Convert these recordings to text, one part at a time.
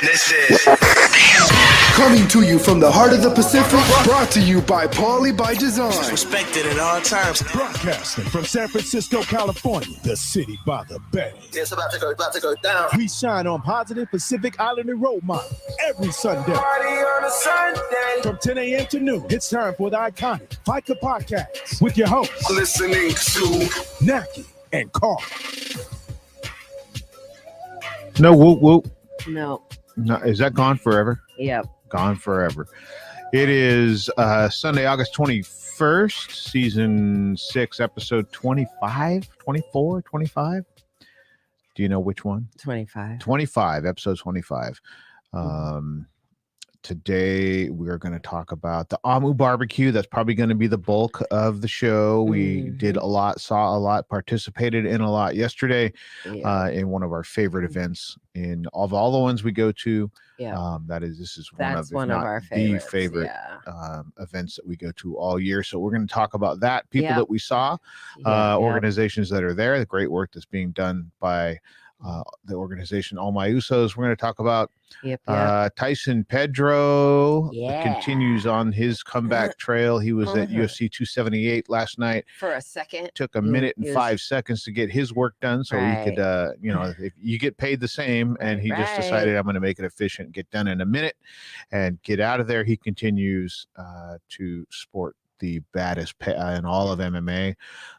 This is Coming to you from the heart of the Pacific, brought to you by Paulie by Design. respected at all times. Broadcasting from San Francisco, California, the city by the bay. It's about to go down. We shine on positive Pacific Islander role model every Sunday. Party on a Sunday. From 10 a.m. to noon, it's time for the iconic Faika Broadcast with your hosts, Listening to Naki and Carl. No whoop whoop. No. No, is that gone forever? Yep. Gone forever. It is Sunday, August 21st, season 6, episode 25, 24, 25. Do you know which one? 25. 25, episode 25. Today we are going to talk about the Amu barbecue. That's probably going to be the bulk of the show. We did a lot, saw a lot, participated in a lot yesterday in one of our favorite events in of all the ones we go to. Yeah. This is That's one of our the favorites. favorite events that we go to all year. So we're going to talk about that, people that we saw, organizations that are there, the great work that's being done by the organization All My Usos. We're going to talk about Tyson Pedro continues on his comeback trail. He was at UFC 278 last night. For a second. Took a minute and 5 seconds to get his work done so he could, if you get paid the same, and he just decided, I'm going to make it efficient, get done in a minute and get out of there. He continues to sport the baddest in all of MMA.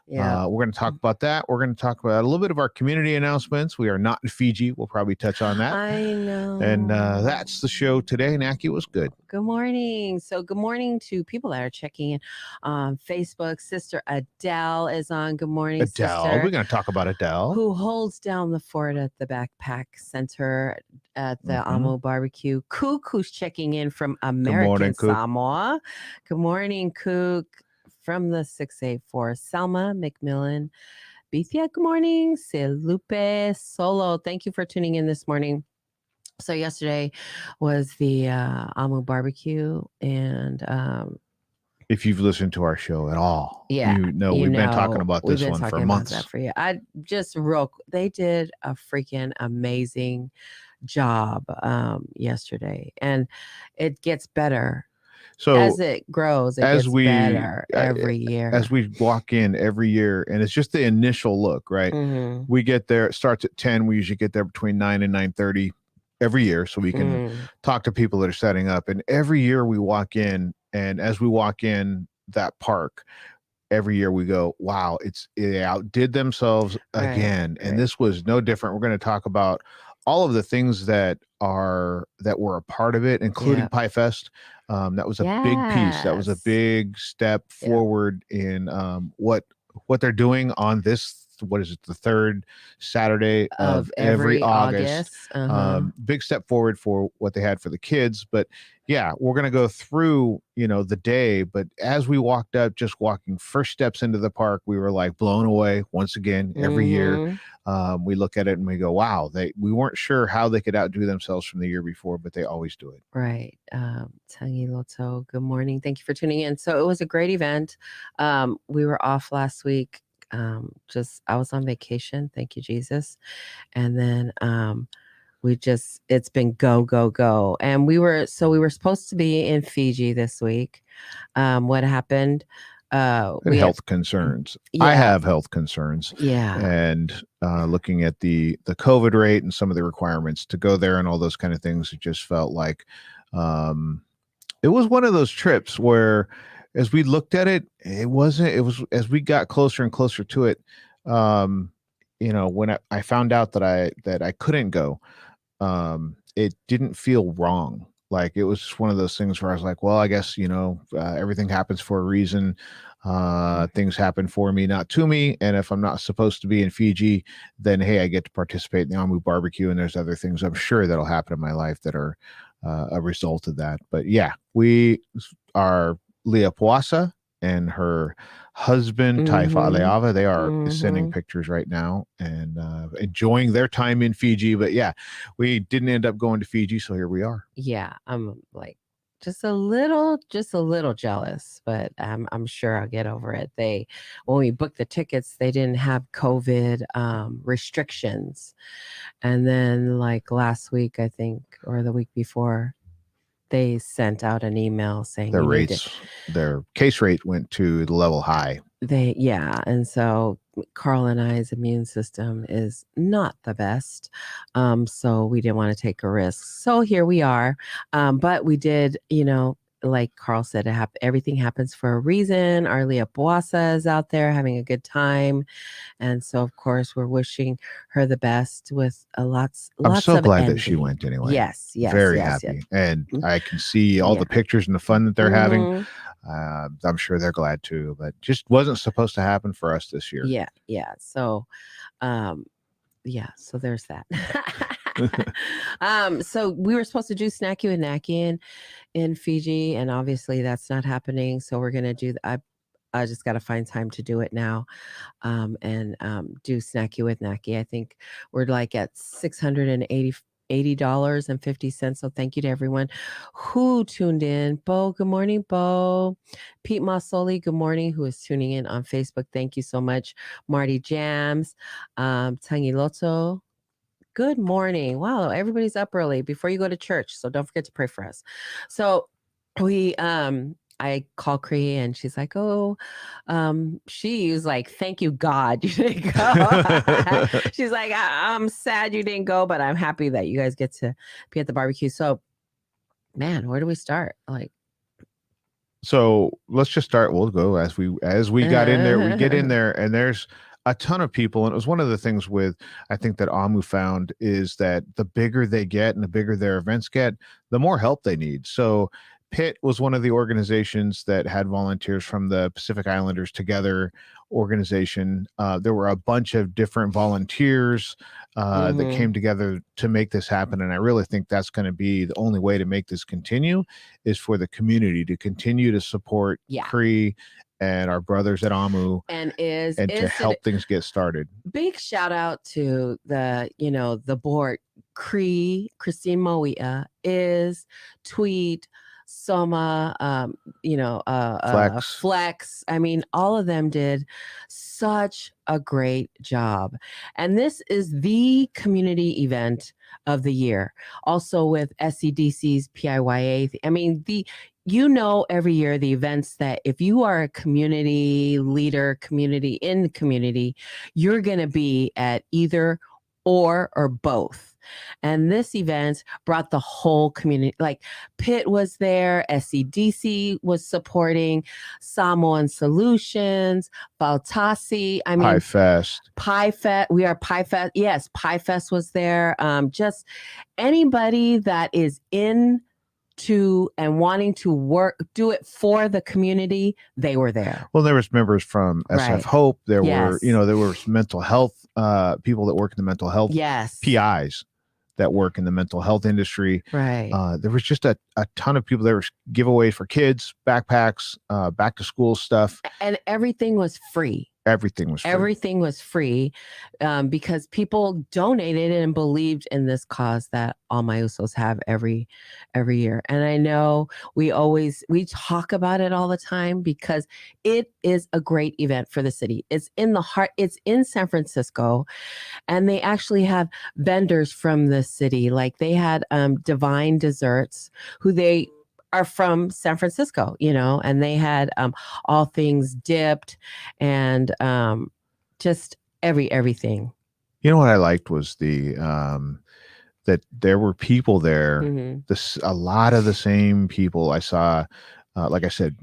We're going to talk about that. We're going to talk about a little bit of our community announcements. We are not in Fiji. We'll probably touch on that. I know. And that's the show today. Naki, was good. Good morning. So good morning to people that are checking in on Facebook. Sister Adele is on. Good morning, Adele. sister. We're going to talk about Adele. Who holds down the fort at the Backpack Center at the Amo Barbecue. Kook, who's checking in from American Samoa. Good morning, Kook. From the 684, Selma McMillan. Bethia, good morning. Lupe Solo, thank you for tuning in this morning. So yesterday was the Amo Barbecue, and if you've listened to our show at all, we've been talking about this one for months. For you. They did a freaking amazing job yesterday, and it gets better. So as it grows, it gets better every year. As we walk in every year, and it's just the initial look, right? Mm-hmm. We get there, it starts at 10. We usually get there between 9 and 9:30 every year, so we can talk to people that are setting up. And every year we walk in, and as we walk in that park, every year we go, wow, it outdid themselves again. And this was no different. We're going to talk about all of the things that were a part of it, including Pie Fest. That was a big piece. That was a big step forward in what they're doing on this. What is it? The third Saturday of every August. Big step forward for what they had for the kids. But we're going to go through, the day. But as we walked up, just walking first steps into the park, we were like blown away once again. Every year, we look at it and we go, wow, we weren't sure how they could outdo themselves from the year before, but they always do it. Right. Tangi Loto, good morning. Thank you for tuning in. So it was a great event. We were off last week. I was on vacation. Thank you, Jesus. And then it's been go. And we were supposed to be in Fiji this week. What happened? Health concerns. I have health concerns. Yeah. And looking at the COVID rate and some of the requirements to go there and all those kind of things, it just felt like it was one of those trips where, as we looked at it, it was as we got closer and closer to it. When I found out that I couldn't go, it didn't feel wrong. Like, it was just one of those things where I was like, well, I guess, everything happens for a reason. Things happen for me, not to me. And if I'm not supposed to be in Fiji, then, hey, I get to participate in the Amu barbecue. And there's other things I'm sure that'll happen in my life that are a result of that. But we are Leah Puasa and her husband, Taifa Aleava. They are sending pictures right now and enjoying their time in Fiji. But we didn't end up going to Fiji, so here we are. Yeah, I'm like just a little jealous, but I'm sure I'll get over it. When we booked the tickets, they didn't have COVID restrictions. And then like last week, I think, or the week before, they sent out an email saying their case rate went to the level high. And so Carl and I's immune system is not the best, so we didn't want to take a risk. So here we are, but we did, like Carl said, everything happens for a reason. Arlia Boasa is out there having a good time, and so of course we're wishing her the best with lots. I'm so of glad envy. that she went anyway. Yes, very happy, and I can see all the pictures and the fun that they're having. I'm sure they're glad too, but just wasn't supposed to happen for us this year. Yeah. So, so there's that. So we were supposed to do Snacky with Naki in Fiji, and obviously that's not happening. So we're gonna do. I just got to find time to do it now, and do Snacky with Naki. I think we're like at $680.50. So thank you to everyone who tuned in. Bo, good morning, Bo. Pete Masoli, good morning, who is tuning in on Facebook. Thank you so much. Marty Jams, Tangi Loto, good morning. Wow, everybody's up early before you go to church. So don't forget to pray for us. So I call Cree and she's like, she was like, thank you, God, you didn't go. She's like, I'm sad you didn't go, but I'm happy that you guys get to be at the barbecue. So, man, where do we start? So let's just start. We'll go as we got in there. We get in there, and there's a ton of people. And it was one of the things I think that AMU found is that the bigger they get and the bigger their events get, the more help they need. So Pitt was one of the organizations that had volunteers from the Pacific Islanders Together organization. There were a bunch of different volunteers that came together to make this happen. And I really think that's going to be the only way to make this continue is for the community to continue to support Cree and our brothers at AMU and to help things get started. Big shout out to the board, Cree, Christine Moia, Tweet, Soma, Flex. I mean, all of them did such a great job. And this is the community event of the year. Also with SCDC's PIYA. I mean, every year the events that if you are a community leader, community, you're going to be at either or both. And this event brought the whole community. Like Pitt was there, SCDC was supporting, Samoan Solutions, Baltasi. I mean, Pie Fest. We are Pie Fest. Yes, Pie Fest was there. Just anybody that is into and wanting to do it for the community, they were there. Well, there was members from SF Hope. There were, there was mental health people that work in the mental health. Yes. PIs that work in the mental health industry. Right. There was just a ton of people. There was giveaways for kids, backpacks, back to school stuff. And everything was free. Everything was free because people donated and believed in this cause that all my Usos have every year. And I know we talk about it all the time because it is a great event for the city. It's in the heart. It's in San Francisco, and they actually have vendors from the city. Like they had Divine Desserts, who they are from San Francisco, and they had all things dipped and just everything. You know what I liked was that there were people there. A lot of the same people I saw, like I said,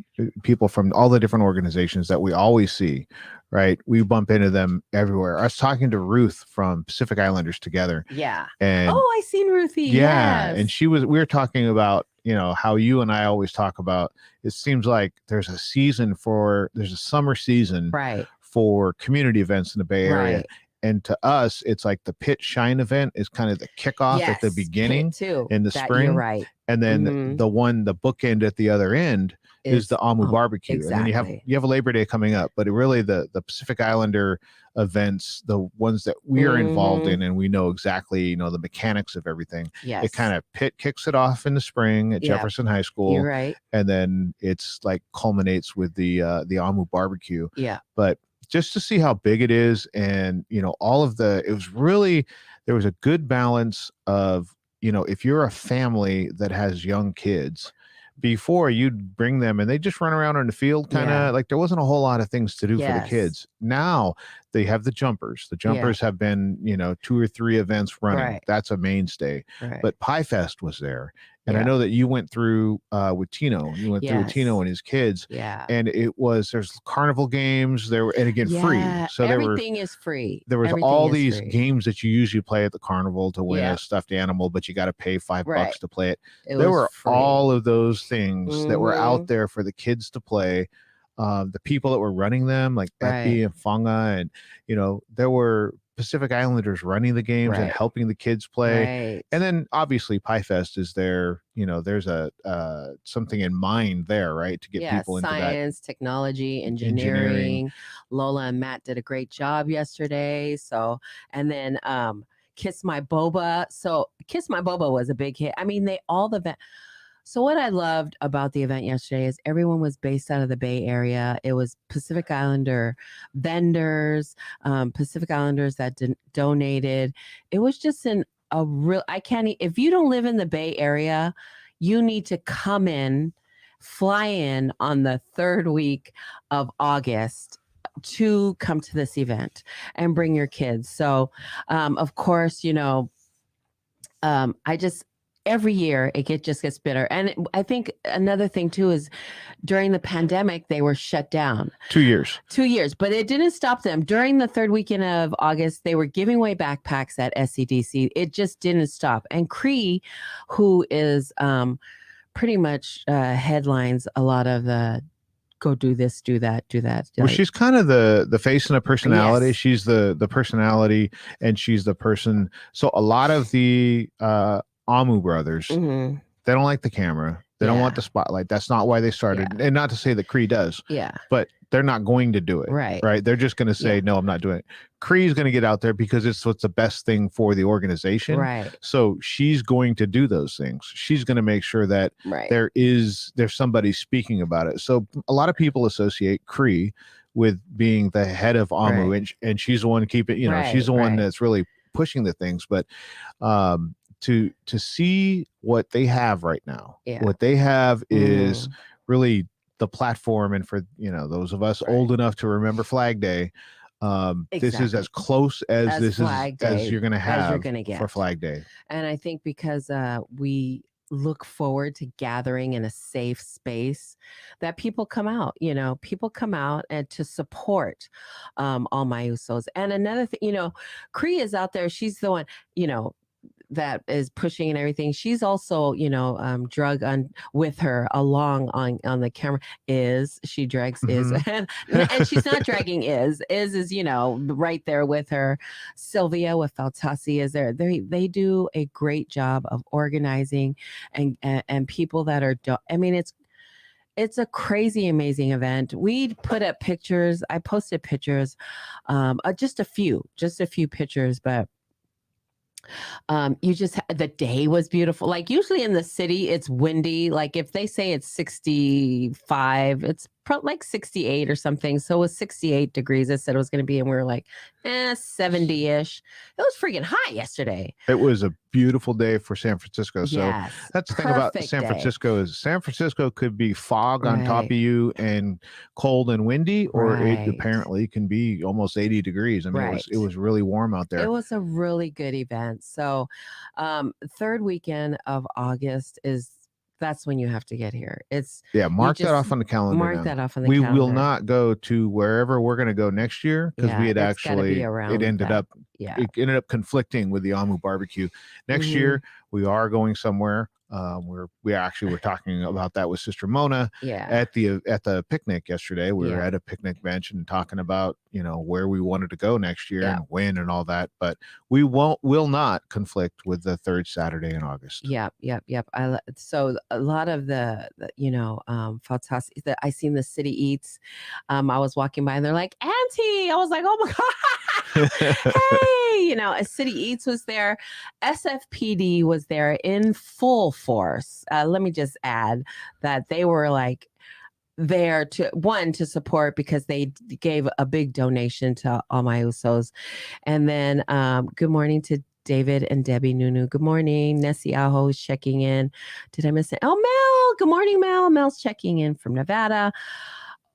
people from all the different organizations that we always see. Right, we bump into them everywhere. I was talking to Ruth from Pacific Islanders Together. Yeah. And I seen Ruthie. Yeah, yes. And we were talking about how you and I always talk about. It seems like there's a summer season for community events in the Bay Area. Right. And to us, it's like the Pitt Shine event is kind of the kickoff at the beginning too, in the spring. You're right. And then the bookend at the other end is the Amu barbecue. exactly. And then you have a Labor Day coming up, but really the Pacific Islander events, the ones that we are involved in, and we know exactly, you know, the mechanics of everything. Yes. It kind of kicks it off in the spring at Jefferson High School. You're right. And then it's like culminates with the Amu barbecue. Yeah. But just to see how big it is, and you know, it was really, there was a good balance of, you know, if you're a family that has young kids, before you'd bring them and they just run around in the field, kind of like there wasn't a whole lot of things to do for the kids. Now they have the jumpers. The jumpers have been, you know, 2 or 3 events running. Right. That's a mainstay. Right. But Pie Fest was there. And I know that you went through with Tino. You went through with Tino and his kids. Yeah. And there's carnival games there, and again, free. So everything is free. There was everything all is these free. games that you usually play at the carnival to win a stuffed animal, but you got to pay $5 to play it. There were free. all of those things that were out there for the kids to play. The people that were running them, like Epi and Funga, and you know, there were Pacific Islanders running the games and helping the kids play. Right. And then obviously Pie Fest is there, you know, there's a something in mind there, right? To get people into science, technology, engineering. Lola and Matt did a great job yesterday. So, and then Kiss My Boba. So Kiss My Boba was a big hit. I mean, so what I loved about the event yesterday is everyone was based out of the Bay Area. It was Pacific Islander vendors, Pacific Islanders that donated. It was just if you don't live in the Bay Area, you need to fly in on the 3rd week of August to come to this event and bring your kids. So, of course, you know, every year it just gets better. And I think another thing too is during the pandemic, they were shut down. 2 years. 2 years, but it didn't stop them. During the 3rd weekend of August, they were giving away backpacks at SCDC. It just didn't stop. And Cree, who is pretty much headlines a lot of the go do this, do that, do that. Well, she's kind of the face and a personality. Yes. She's the personality, and she's the person. So a lot of the Amu brothers, they don't like the camera. They don't want the spotlight. That's not why they started. And not to say that Cree does. Yeah. But they're not going to do it. Right. Right. They're just going to say, no, I'm not doing it. Cree's going to get out there because it's what's the best thing for the organization. Right. So she's going to do those things. She's going to make sure that there's somebody speaking about it. So a lot of people associate Cree with being the head of Amu, and she's the one keeping, you know, she's the one that's really pushing the things. But to see what they have right now, what they have is really the platform. And for, you know, those of us old enough to remember Flag Day, this is as close as you're going to have for Flag Day. And I think because we look forward to gathering in a safe space, that people come out and to support all my Usos. And another thing, you know, Cree is out there. She's the one, you know, that is pushing and everything. She's also, you know, drug with her along on the camera. She drags Is, and she's not dragging Is, you know, right there with her. Sylvia with Faltasi is there. They do a great job of organizing and people that are, I mean, it's a crazy, amazing event. We put up pictures. I posted pictures, just a few pictures, but the day was beautiful. Like usually in the city, it's windy. Like if they say it's 65, it's like 68 or something. So it was 68 degrees. I said it was going to be, and we were like, 70-ish. It was freaking hot yesterday. It was a beautiful day for San Francisco. So that's the thing about San Francisco is San Francisco could be fog on top of you and cold and windy, or it apparently can be almost 80 degrees. I mean, it was really warm out there. It was a really good event. So 3rd weekend of August that's when you have to get here. Mark that off on the calendar. We will not go to wherever we're going to go next year, because we had it ended up conflicting with the Amu barbecue. Next year we are going somewhere. We actually were talking about that with Sister Mona at the picnic yesterday. We were at a picnic bench and talking about, where we wanted to go next year and when and all that. But we will not conflict with the third Saturday in August. Yep. So a lot of the fantastic that I seen the City Eats. I was walking by and they're like, Auntie. I was like, oh my God. Hey, a City Eats was there. SFPD was there in full force. Let me just add that they were like there to support because they gave a big donation to all my Usos. And then good morning to David and Debbie Nunu. Good morning. Nessie Aho is checking in. Did I miss it? Oh, Mel. Good morning, Mel. Mel's checking in from Nevada.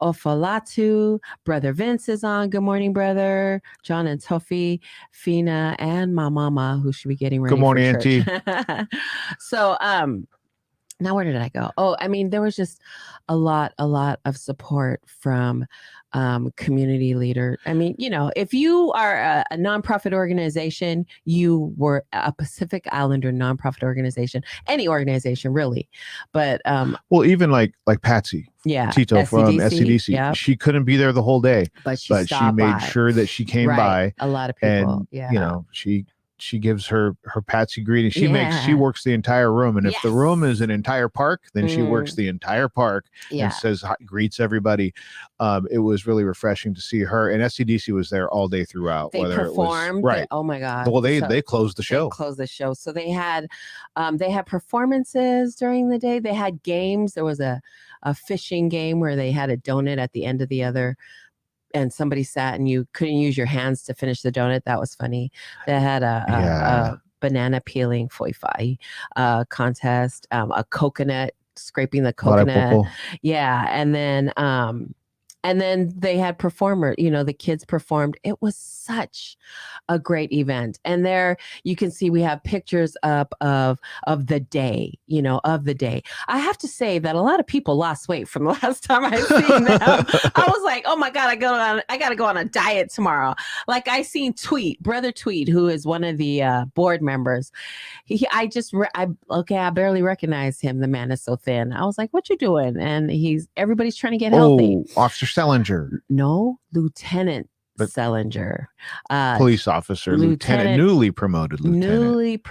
Ofalatu, Brother Vince is on. Good morning, brother. John and Tofi, Fina, and my mama, who should be getting ready. Good morning, for church. Auntie. So, now where did I go? Oh, I mean, there was just a lot of support from community leader. I mean, if you are a nonprofit organization, you were a Pacific Islander nonprofit organization, any organization really. But well, even like Patsy, Tito SCDC, from SCDC, she couldn't be there the whole day, but she made sure that she came by. A lot of people, and she gives her Patsy greeting. She works the entire room, and if the room is an entire park, then she works the entire park and greets everybody. It was really refreshing to see her, and SCDC was there all day throughout. They performed. Oh my God! Well, they closed the show. So they had performances during the day. They had games. There was a fishing game where they had a donut at the end of the other. And somebody sat and you couldn't use your hands to finish the donut. That was funny. They had a banana peeling foifai contest, a coconut, scraping the coconut. Yeah. And then they had the kids performed. It was such a great event. And there you can see we have pictures up of the day, of the day. I have to say that a lot of people lost weight from the last time I seen them. I was like, oh my God, I got to go on a diet tomorrow. Like I seen Brother Tweet, who is one of the board members. I barely recognized him. The man is so thin. I was like, what you doing? And everybody's trying to get healthy. Officer Sellinger. No, Lieutenant Sellinger. Police officer, lieutenant, newly promoted Lieutenant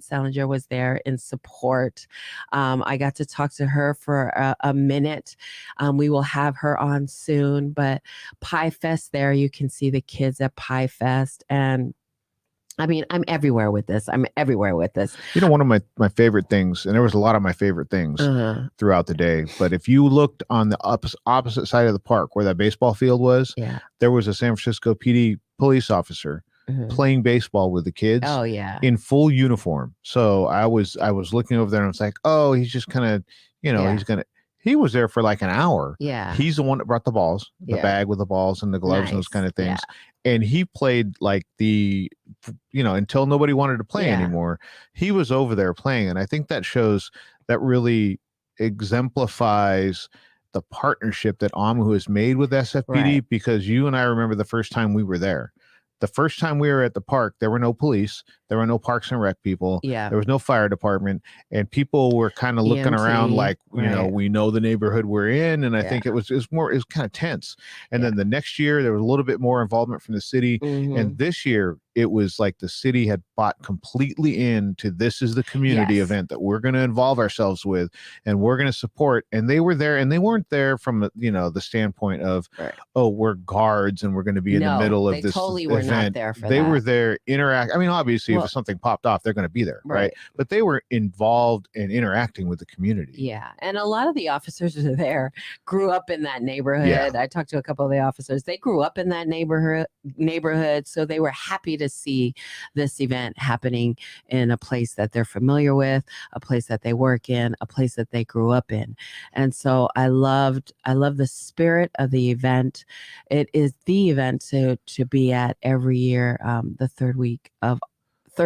Sellinger was there in support. I got to talk to her for a minute. We will have her on soon, but Pie Fest there, you can see the kids at Pie Fest, and I mean, I'm everywhere with this. One of my favorite things, and there was a lot of my favorite things throughout the day, but if you looked on the opposite side of the park where that baseball field was, there was a San Francisco PD police officer playing baseball with the kids in full uniform. So I was looking over there and I was like, oh, he's just kind of, he was there for like an hour. Yeah. He's the one that brought the balls, the bag with the balls and the gloves and those kind of things. And he played like until nobody wanted to play anymore, he was over there playing. And I think that really exemplifies the partnership that AMU has made with SFPD, because you and I remember the first time we were there. The first time we were at the park, there were no police, there were no Parks and Rec people, there was no fire department, and people were kind of looking around like, we know the neighborhood we're in, and I think it was kind of tense. And then the next year, there was a little bit more involvement from the city, and this year, it was like the city had bought completely into this is the community event that we're going to involve ourselves with and we're going to support. And they were there, and they weren't there from the standpoint of we're guards and we're going to be in the middle of this totally event. Were not there for they that. Were there I mean, obviously if something popped off, they're going to be there, right? But they were involved and interacting with the community. And a lot of the officers are there grew up in that neighborhood. I talked to a couple of the officers. They grew up in that neighborhood, so they were happy to see this event happening in a place that they're familiar with, a place that they work in, a place that they grew up in. And so I love the spirit of the event. It is the event to be at every year, the third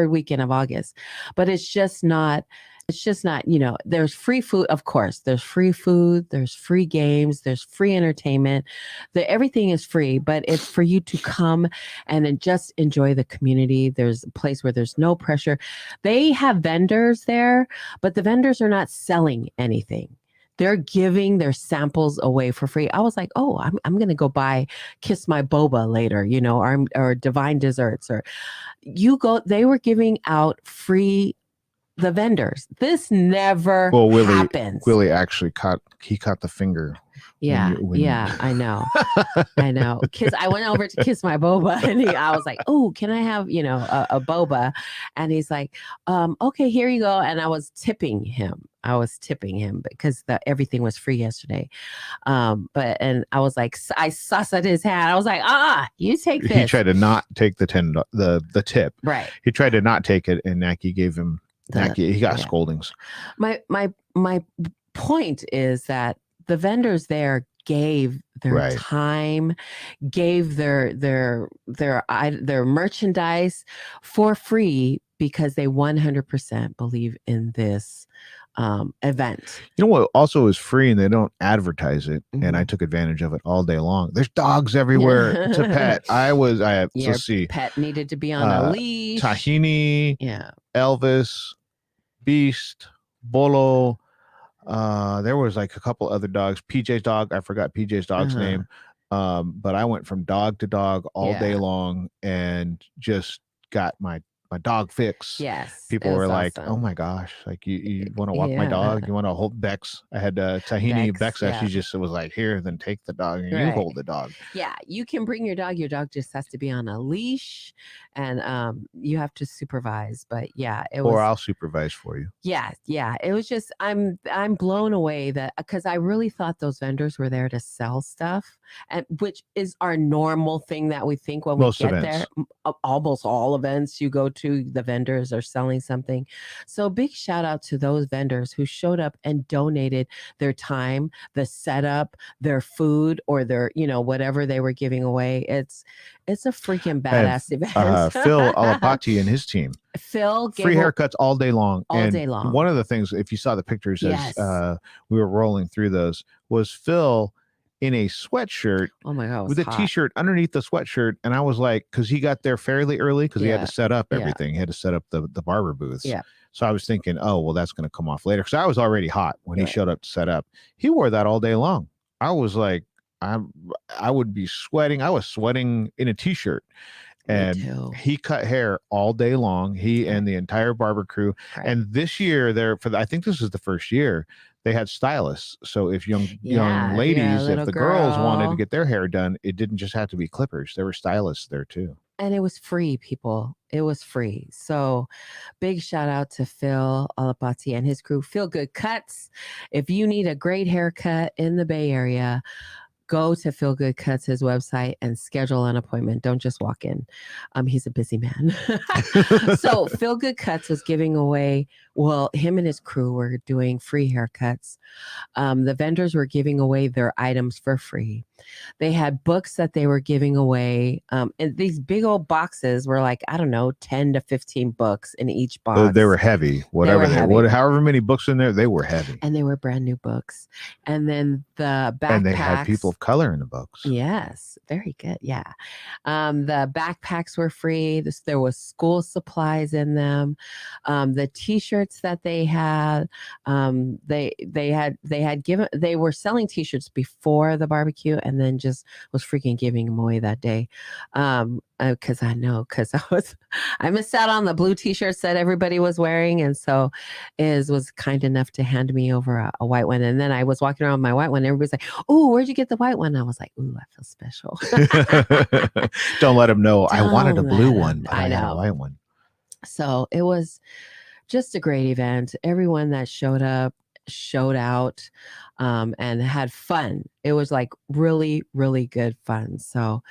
weekend of August. But it's just not It's just not, there's free food. Of course, there's free food, there's free games, there's free entertainment. Everything is free, but it's for you to come and then just enjoy the community. There's a place where there's no pressure. They have vendors there, but the vendors are not selling anything. They're giving their samples away for free. I was like, oh, I'm going to go buy Kiss My Boba later, or Divine Desserts, or they were giving out free the vendors. This never happens. Willie actually caught the finger. Yeah, I know. I know. I went over to Kiss My Boba, and I was like, oh, can I have, a boba? And he's like, okay, here you go. And I was tipping him. Because everything was free yesterday. And I was like, I sussed at his hand. I was like, you take this. He tried to not take the tip. Right. He tried to not take it, and Naki gave him. He got scoldings. My point is that the vendors there gave their time, gave their merchandise for free because they 100% believe in this event. You know what also is free and they don't advertise it, and I took advantage of it all day long. There's dogs everywhere to pet. Let's see. Pet needed to be on a leash. Tahini, Elvis, Beast, Bolo. There was like a couple other dogs. PJ's dog, I forgot PJ's dog's name. But I went from dog to dog all day long and just got my dog fix. Yes. People were like, awesome. Oh my gosh, like you want to walk my dog? You want to hold Bex? I had Tahini Bex. She just was like, here, then take the dog and you hold the dog. Yeah, you can bring your dog. Your dog just has to be on a leash, and you have to supervise. But or I'll supervise for you. Yeah. It was just I'm blown away because I really thought those vendors were there to sell stuff, and which is our normal thing that we think when Most we get events. there. Almost all events you go to, the vendors are selling something. So big shout out to those vendors who showed up and donated their time, the setup, their food, or their whatever they were giving away. It's a freaking badass event. Phil Alapati and his team. Phil free haircuts all day long. All day long. One of the things, if you saw the pictures as we were rolling through those, was Phil in a sweatshirt. Oh my God, with a t-shirt underneath the sweatshirt. And I was like, because he got there fairly early because he had to set up everything. He had to set up the barber booths. Yeah. So I was thinking, oh, well, that's going to come off later. Because I was already hot when he showed up to set up. He wore that all day long. I was like, I would be sweating. I was sweating in a t-shirt. And he cut hair all day long. He and the entire barber crew. Right. And this year, I think this is the first year, they had stylists. So if young ladies, if the girls wanted to get their hair done, it didn't just have to be clippers. There were stylists there too. And it was free, people. It was free. So big shout out to Phil Alapati and his crew, Feel Good Cuts. If you need a great haircut in the Bay Area, go to Feel Good Cuts, his website, and schedule an appointment. Don't just walk in. He's a busy man. So Feel Good Cuts was giving away, him and his crew were doing free haircuts. The vendors were giving away their items for free. They had books that they were giving away. And these big old boxes were like, I don't know, 10 to 15 books in each box. They were heavy. However many books in there, they were heavy. And they were brand new books. And then the backpacks. And they had people of color in the books. Yes. Very good. Yeah. The backpacks were free. There was school supplies in them. The t-shirts that they had, they were selling t-shirts before the barbecue, and then just was freaking giving them away that day. Because I missed out on the blue t-shirts that everybody was wearing, and so Iz was kind enough to hand me over a white one. And then I was walking around with my white one, and everybody's like, "Oh, where'd you get the white one?" And I was like, "Ooh, I feel special." Don't let them know. I wanted a blue one, but I had a white one. So it was just a great event. Everyone that showed up showed out and had fun. It was like really, really good fun. So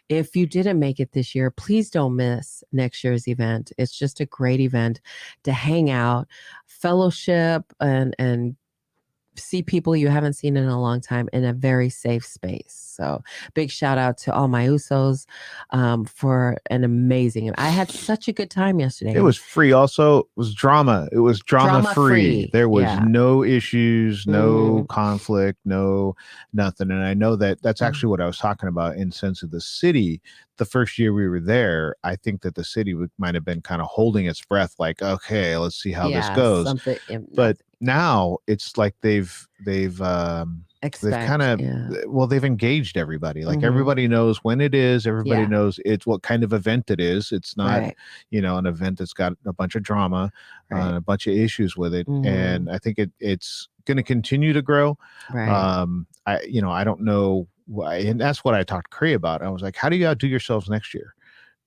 if you didn't make it this year, please don't miss next year's event. It's just a great event to hang out, fellowship, and see people you haven't seen in a long time in a very safe space. So big shout out to all my Usos for an amazing. I had such a good time yesterday. It was free. Also, it was drama. It was drama free. There was no issues, no conflict, no nothing. And I know that that's actually what I was talking about in sense of the city. The first year we were there, I think that the city might have been kind of holding its breath, like, okay, let's see how this goes. But now it's like they've kind of they've engaged everybody. Like everybody knows when it is. Everybody knows it's what kind of event it is. It's not an event that's got a bunch of drama, a bunch of issues with it. And I think it's going to continue to grow. I don't know why, and that's what I talked to Cree about. I was like, how do you outdo yourselves next year?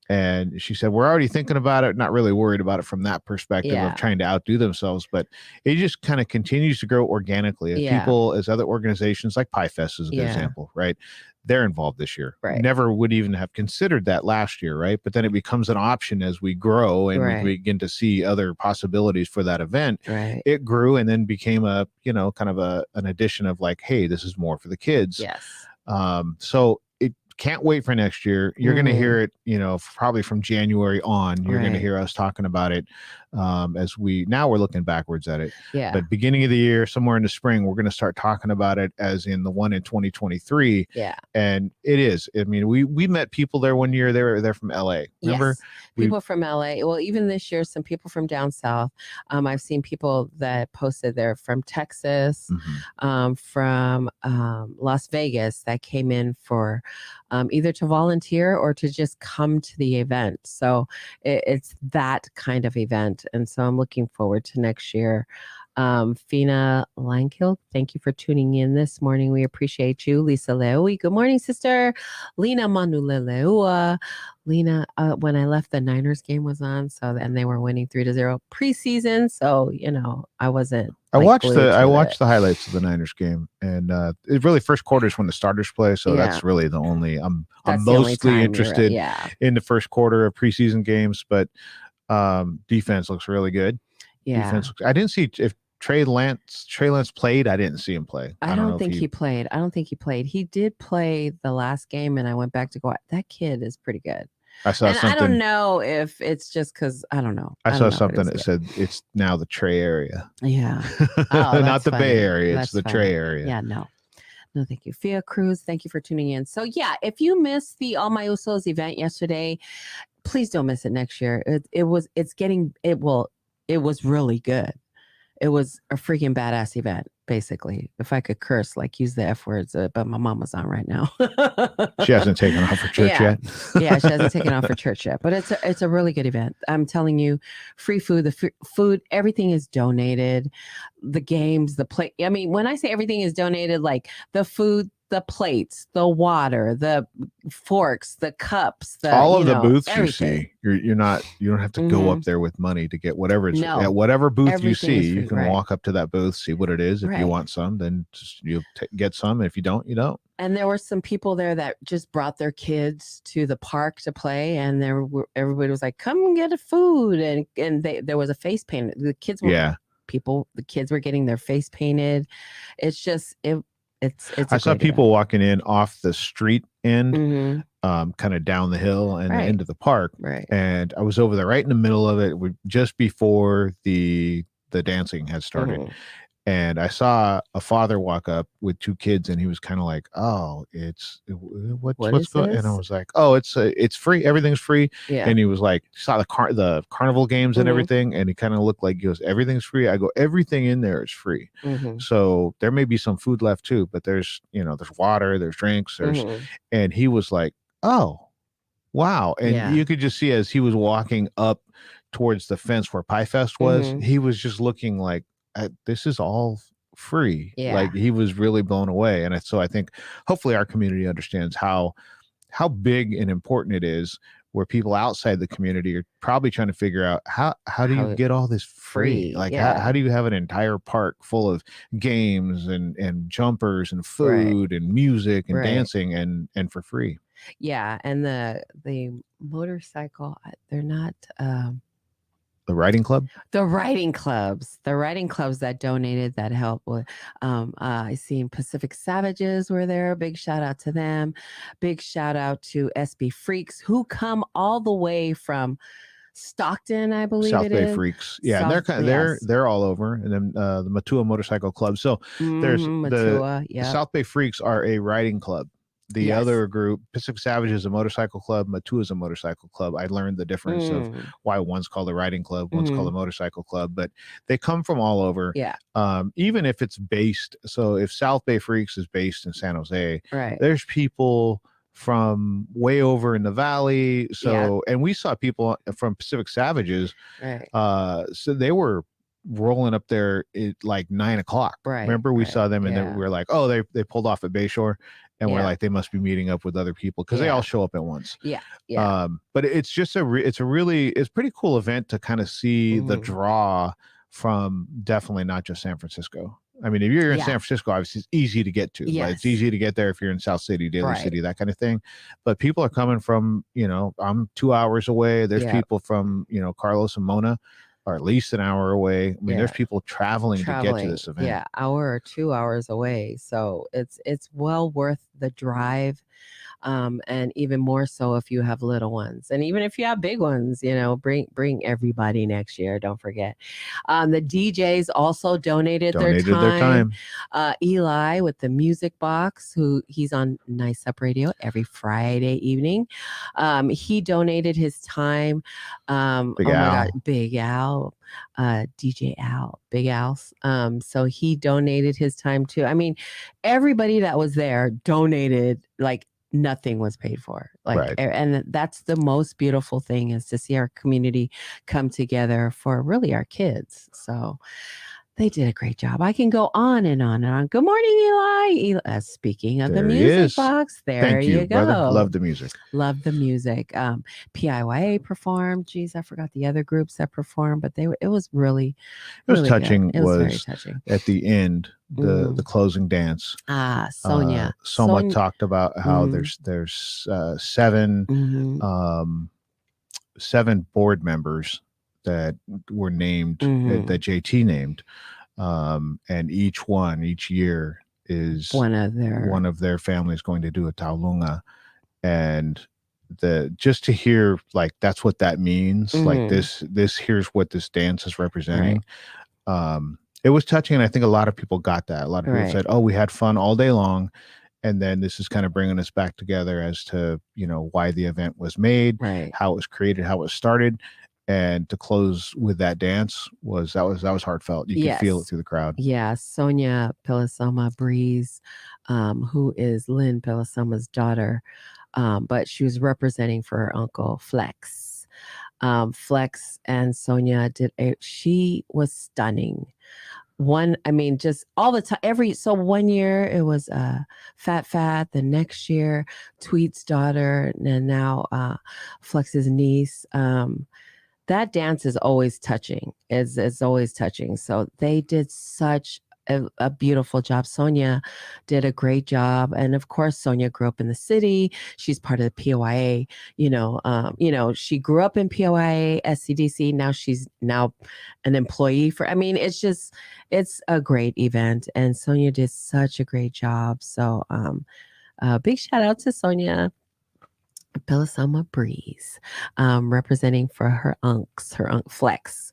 And she said, we're already thinking about it, not really worried about it from that perspective of trying to outdo themselves, but it just kind of continues to grow organically. As people, as other organizations like Pie Fest is a good example, right? They're involved this year. Never would even have considered that last year, right? But then it becomes an option as we grow and we begin to see other possibilities for that event. It grew and then became a, kind of an addition of like, hey, this is more for the kids. So it can't wait for next year. You're going to hear it, probably from January on. You're going to hear us talking about it as we're looking backwards at it. But beginning of the year, somewhere in the spring, we're going to start talking about it as in the one in 2023. And it is. I mean, we met people there one year. They're from LA. Remember? People from LA. Well, even this year, some people from down south. I've seen people that posted there from Texas, from Las Vegas that came in for either to volunteer or to just come to the event. So it's that kind of event. And so I'm looking forward to next year. Fina Langkill, thank you for tuning in this morning. We appreciate you. Lisa Leoi, good morning, sister. Lena Manuleleua. Lena, when I left, the Niners game was on, and they were winning 3-0 preseason. So, I wasn't. I watched the highlights of the Niners game, and it really first quarter is when the starters play. So that's really the only. I'm mostly interested in the first quarter of preseason games, but defense looks really good. I didn't see if Trey Lance played. I didn't see him play. I don't think he played. He did play the last game, and I went back to go. That kid is pretty good. I saw something. I don't know if it's just because I don't know. I saw something that said it's now the Trey area. Yeah, not the Bay Area. It's the Trey area. Yeah, no, thank you. Fia Cruz, thank you for tuning in. So yeah, if you missed the All My Usos event yesterday, please don't miss it next year. It was really good. It was a freaking badass event, basically. If I could curse, use the F words, but my mom was on right now. She hasn't taken off for church yet. Yeah, she hasn't taken off for church yet. But it's a really good event. I'm telling you, free food, food, everything is donated. The games, the play. I mean, when I say everything is donated, like the food, the plates, the water, the forks, the cups, all of the booths everything. You see, you don't have to go up there with money to get whatever it's at whatever booth you see. You can walk up to that booth, see what it is. If you want some, then just get some. If you don't, you don't. And there were some people there that just brought their kids to the park to play, and everybody was like, "Come get a food," and there was a face paint. The kids were the kids were getting their face painted. It's just I saw people walking in off the street end, kind of down the hill and into the park. And I was over there right in the middle of it, just before the dancing had started. And I saw a father walk up with two kids, and he was kind of like, "Oh, what's going?" And I was like, "Oh, it's free. Everything's free." And he was like, saw the carnival games and everything, and he kind of looked like he goes, "Everything's free." I go, "Everything in there is free." So there may be some food left too, but there's water, there's drinks, and he was like, "Oh, wow!" And you could just see as he was walking up towards the fence where Pie Fest was, he was just looking like, this is all free. Like he was really blown away. And so I think hopefully our community understands how big and important it is, where people outside the community are probably trying to figure out how do you get all this free? Like how do you have an entire park full of games and jumpers and food and music and dancing and for free? Yeah. And the motorcycle, they're not The writing club? The writing clubs that donated, that helped with. I seen Pacific Savages were there. Big shout out to them. Big shout out to SB Freaks who come all the way from Stockton, I believe South it Bay is. Freaks. Yeah, and they're kind of they're all over. And then the Matua Motorcycle Club. So there's Matua, the South Bay Freaks are a riding club. The other group, Pacific Savage, is a motorcycle club. Matua is a motorcycle club. I learned the difference of why one's called a riding club, one's called a motorcycle club, but they come from all over. Yeah. Even if it's based, so if South Bay Freaks is based in San Jose, right, there's people from way over in the valley. So, and we saw people from Pacific Savages. Right. So they were rolling up there at like 9 o'clock. Right. Remember, we saw them and we were like, oh, they pulled off at Bayshore. And we're like, they must be meeting up with other people because they all show up at once. Yeah. Yeah. But it's just it's pretty cool event to kind of see the draw from definitely not just San Francisco. I mean, if you're in San Francisco, obviously it's easy to get to. Yes. Like, it's easy to get there if you're in South City, Daly City, that kind of thing. But people are coming from, I'm 2 hours away. There's people from, Carlos and Mona are at least an hour away. I mean, there's people traveling to get to this event. Yeah, hour or 2 hours away. So it's well worth the drive. And even more so if you have little ones, and even if you have big ones, bring everybody next year. Don't forget. The DJs also donated their time. Eli with the music box, he's on Nice Up Radio every Friday evening. He donated his time. Big Al. Big Al. DJ Al, Big Al's. So he donated his time too. I mean, everybody that was there donated, like nothing was paid for. And that's the most beautiful thing, is to see our community come together for really our kids. So they did a great job. I can go on and on and on. Good morning, Eli. Speaking of the music box, there you go. Brother. Love the music. Love the music. PIYA performed. Geez, I forgot the other groups that performed, but it was really, really touching. Good. It was very touching. At the end, the closing dance. Sonia. Soma talked about how there's 7 7 board members that were named, that JT named, and each year is one of their families going to do a taulunga, and just to hear, like, that's what that means. Like this here's what this dance is representing. It was touching, and I think a lot of people got that. A lot of people said, oh, we had fun all day long, and then this is kind of bringing us back together as to why the event was made, how it was created, how it started. And to close with that dance was heartfelt. You could feel it through the crowd. Yeah, Sonia Pilasoma Breeze, who is Lynn Pilasoma's daughter, but she was representing for her uncle Flex. Flex and Sonia she was stunning. Just all the time. So 1 year it was Fat, the next year Tweet's daughter, and now Flex's niece. That dance is always touching. It's always touching. So they did such a beautiful job. Sonia did a great job. And of course, Sonia grew up in the city. She's part of the POIA. She grew up in POIA, SCDC. Now she's an employee it's a great event. And Sonia did such a great job. So big shout out to Sonia Pilasoma Breeze, representing for her unc Flex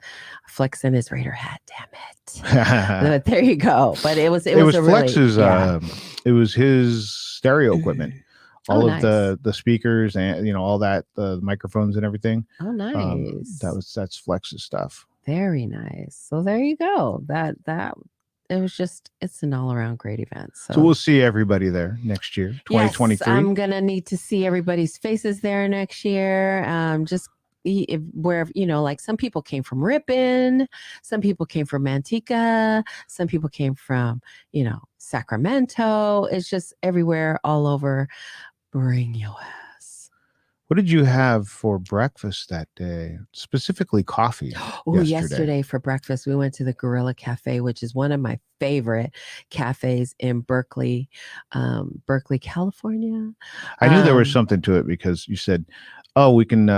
and his Raider hat. Damn it! But there you go. But it was Flex's. It was his stereo equipment, all of the speakers and all that, the microphones and everything. Oh, nice. That's Flex's stuff. Very nice. So there you go. That. It's an all-around great event. So we'll see everybody there next year, 2023. Yes, I'm going to need to see everybody's faces there next year. Like some people came from Ripon, some people came from Manteca, some people came from, Sacramento. It's just everywhere, all over. Bring your ass. What did you have for breakfast that day? Specifically coffee. Yesterday for breakfast, we went to the Gorilla Cafe, which is one of my favorite cafes in Berkeley, California. I knew there was something to it because you said, oh, we can,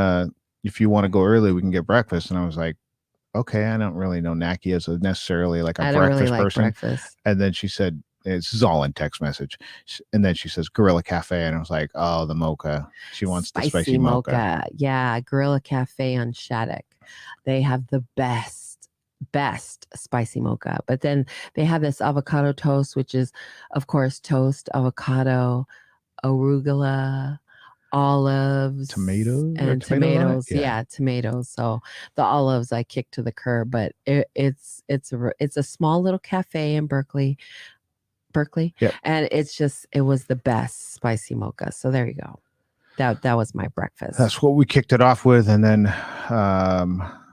if you want to go early, we can get breakfast. And I was like, okay, I don't really know Naki as necessarily like a I don't really breakfast like person. breakfast. And then she said, this is all in text message. And then she says Gorilla Cafe. And I was like, oh, the mocha. She wants the spicy mocha. Yeah, Gorilla Cafe on Shattuck. They have the best spicy mocha. But then they have this avocado toast, which is, of course, toast, avocado, arugula, olives, Tomatoes and tomatoes. Yeah, tomatoes. So the olives I kicked to the curb, but it's a small little cafe in Berkeley, Yep. and it was the best spicy mocha. So there you go. That was my breakfast. That's what we kicked it off with. And then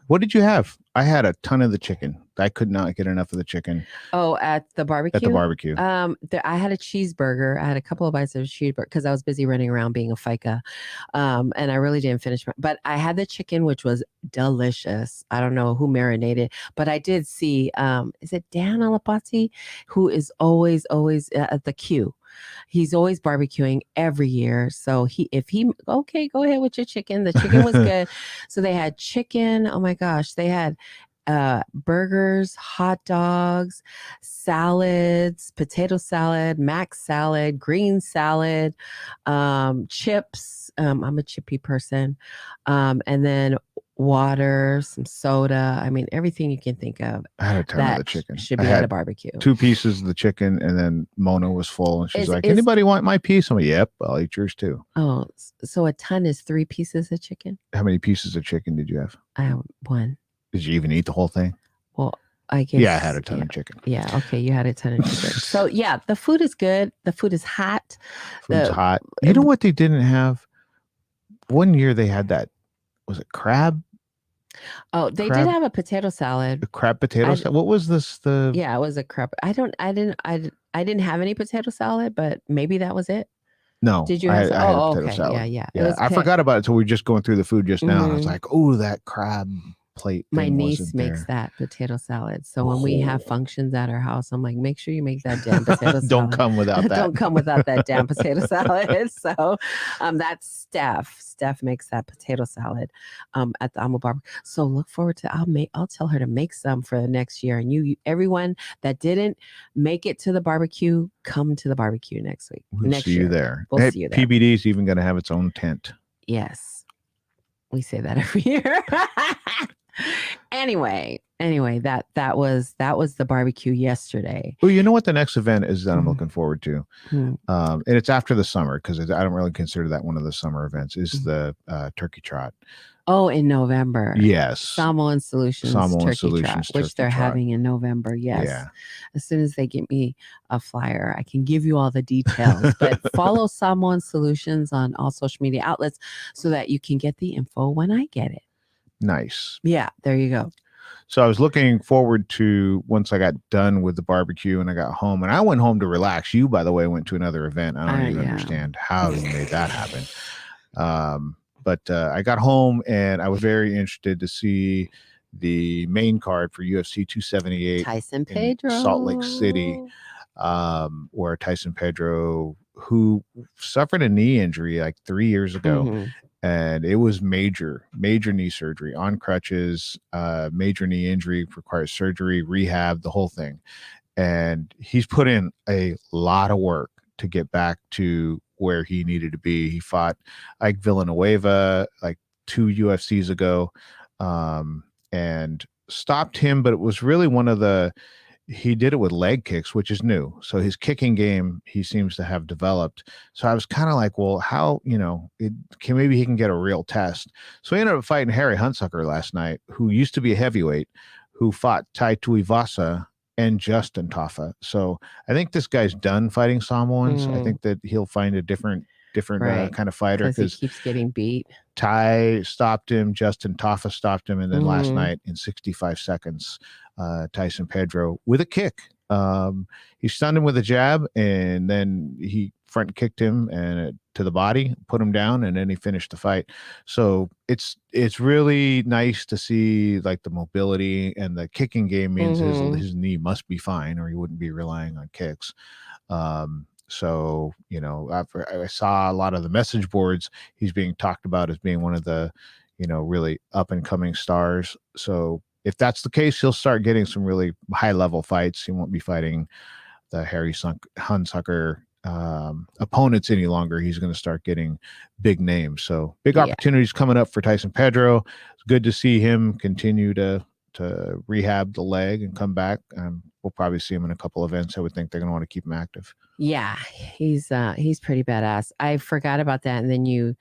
what did you have? I had a ton of the chicken. I could not get enough of the chicken. Oh, at the barbecue? At the barbecue. I had a cheeseburger. I had a couple of bites of cheeseburger because I was busy running around being a FICA. And I really didn't finish. But I had the chicken, which was delicious. I don't know who marinated, but I did see, is it Dan Alapati, who is always at the queue. He's always barbecuing every year. So okay, go ahead with your chicken. The chicken was good. So they had chicken. Oh my gosh. They had burgers, hot dogs, salads, potato salad, mac salad, green salad, chips. I'm a chippy person. And then water, some soda. I mean, everything you can think of. I had a ton of the chicken. Should be at a barbecue. 2 pieces of the chicken, and then Mona was full, and she's like, "Anybody want my piece?" I'm like, "Yep, I'll eat yours too." Oh, so a ton is 3 pieces of chicken? How many pieces of chicken did you have? I have 1. Did you even eat the whole thing? Well, I guess. Yeah, I had a ton of chicken. Yeah, okay, you had a ton of chicken. So yeah, the food is good. The food is hot. Food's hot. You know what they didn't have? One year they had that. Was it crab? Oh, they did have a potato salad. A crab potato salad. What was this? Yeah, it was a crab. I didn't have any potato salad, but maybe that was it. No. Did you have? I had a potato salad. Yeah. I forgot about it until we were just going through the food just now. And I was like, oh, that crab plate. My niece makes that potato salad. So when we have functions at our house, I'm like, make sure you make that damn potato salad. Don't come without that. Don't come without that damn potato salad. So that's Steph. Steph makes that potato salad at the Amo Barbecue. So look forward to I'll tell her to make some for the next year. And everyone that didn't make it to the barbecue, come to the barbecue next week. We'll see you there. We'll see you there. PBD's even going to have its own tent. Yes. We say that every year. Anyway, that was the barbecue yesterday. Well, you know what the next event is that I'm looking forward to, and it's after the summer because I don't really consider that one of the summer events. Is the Turkey Trot? Oh, in November. Yes, Samoan Solutions Turkey Trot, which they're having in November. Yes. Yeah. As soon as they get me a flyer, I can give you all the details. But follow Samoan Solutions on all social media outlets so that you can get the info when I get it. Nice. Yeah, there you go. So I was looking forward to once I got done with the barbecue and I got home, and I went home to relax. You, by the way, went to another event. I don't even understand how you made that happen. But I got home and I was very interested to see the main card for UFC 278 Tyson Pedro, Salt Lake City, where Tyson Pedro, who suffered a knee injury like 3 years ago. And it was major knee surgery, on crutches, major knee injury, requires surgery, rehab, the whole thing. And he's put in a lot of work to get back to where he needed to be. He fought Ike Villanueva like 2 UFCs ago, and stopped him. But it was really he did it with leg kicks, which is new. So his kicking game, he seems to have developed. So I was kind of like, well, how, maybe he can get a real test. So he ended up fighting Harry Hunsucker last night, who used to be a heavyweight, who fought Tai Tuivasa and Justin Tafa. So I think this guy's done fighting Samoans. I think that he'll find a different kind of fighter because he keeps getting beat. Tai stopped him, Justin Tafa stopped him, and then last night in 65 seconds, Tyson Pedro with a kick. He stunned him with a jab, and then he front kicked him and to the body, put him down, and then he finished the fight. So it's really nice to see like the mobility, and the kicking game means his knee must be fine, or he wouldn't be relying on kicks. So, I saw a lot of the message boards, he's being talked about as being one of the, really up and coming stars. So if that's the case, he'll start getting some really high level fights. He won't be fighting the Harry Hunsucker opponents any longer. He's going to start getting big names. So big opportunities coming up for Tyson Pedro. It's good to see him continue to rehab the leg and come back. We'll probably see him in a couple events. I would think they're going to want to keep him active. Yeah, he's pretty badass. I forgot about that, and then you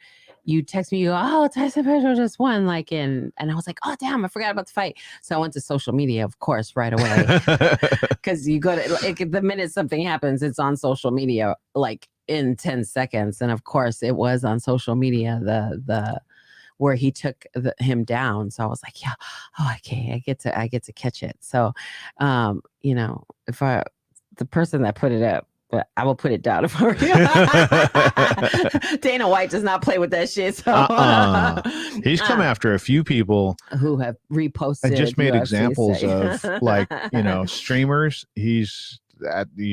text me, you go, oh, Tyson Pedro just won, and I was like, oh damn, I forgot about the fight. So I went to social media, of course, right away, because you go to the minute something happens, it's on social media in 10 seconds, and of course it was on social media the where he took him down. So I was like, yeah, okay, I get to catch it. So, if the person that put it up, but I will put it down if I were you. Dana White does not play with that shit. So he's come after a few people who have reposted. I just made UFC examples of streamers. You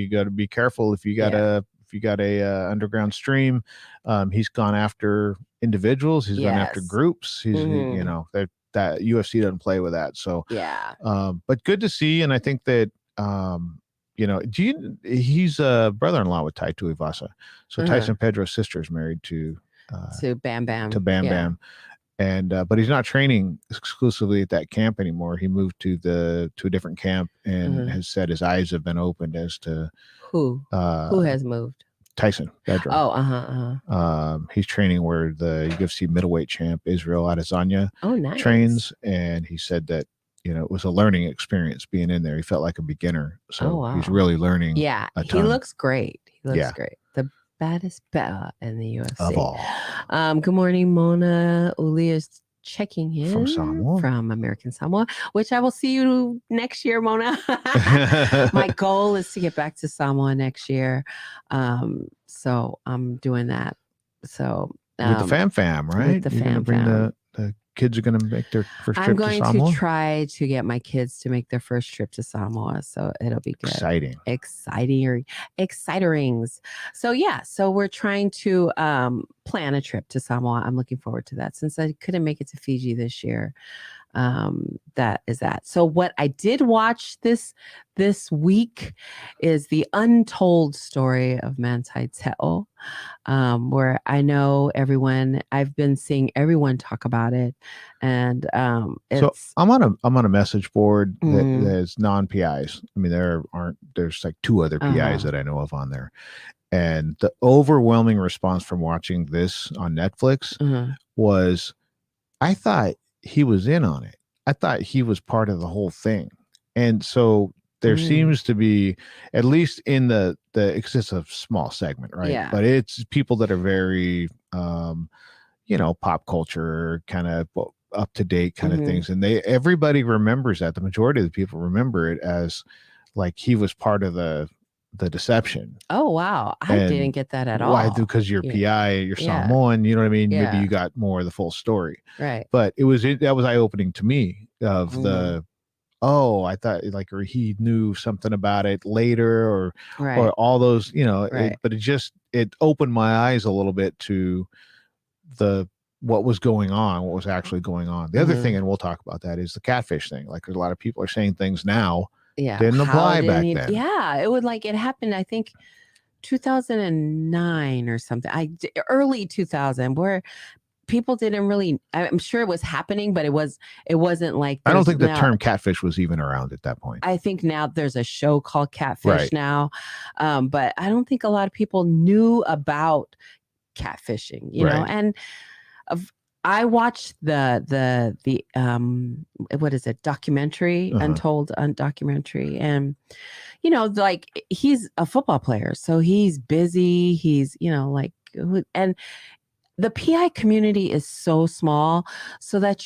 got to be careful if you got a underground stream. He's gone after individuals. He's gone after groups. He's that UFC doesn't play with that. So but good to see, and I think that. He's a brother-in-law with Tai Tuivasa. So Tyson Pedro's sister is married to Bam Bam. Bam. And but he's not training exclusively at that camp anymore. He moved to a different camp and has said his eyes have been opened as to who has moved. Tyson Pedro. He's training where the UFC middleweight champ Israel Adesanya trains, and he said that it was a learning experience being in there. He felt like a beginner. So he's really learning. Yeah. He looks great. Great. The baddest bella in the UFC. Of all. Good morning, Mona. Uli is checking in from Samoa. From American Samoa, which I will see you next year, Mona. My goal is to get back to Samoa next year. So I'm doing that. So with the fam, right? With the fam. The kids are going to make their first trip I'm to going Samoa? to try to get my kids to make their first trip to Samoa. So it'll be good. Exciting. So we're trying to plan a trip to Samoa. I'm looking forward to that since I couldn't make it to Fiji this year. That is that. So what I did watch this week is the untold story of Manti Te'o, where I know I've been seeing everyone talk about it, and so I'm on a message board that has non-PIs. I mean, there's like 2 other PIs that I know of on there, and the overwhelming response from watching this on Netflix was, I thought he was in on it. I thought he was part of the whole thing. And so there seems to be, at least in the it's a small segment, right? Yeah. But it's people that are very, pop culture kind of up to date kind of things. And everybody remembers that. The majority of the people remember it as like he was part of the deception. Oh, wow. I didn't get that at all. Why? Because you're PI, you're Samoan, you know what I mean? Yeah. Maybe you got more of the full story. Right. But that was eye-opening to me of I thought or he knew something about it later or all those, but it opened my eyes a little bit to what was going on, what was actually going on. The other thing, and we'll talk about that, is the catfish thing. Like a lot of people are saying things now didn't apply back then. Yeah, it would it happened, I think 2009 or something. Early 2000, where people didn't really. I'm sure it was happening, but it wasn't like. I don't think the term catfish was even around at that point. I think now there's a show called Catfish now, but I don't think a lot of people knew about catfishing. You know, and I watched the what is it, documentary, Untold documentary, and he's a football player, so he's busy. He's and the PI community is so small, so that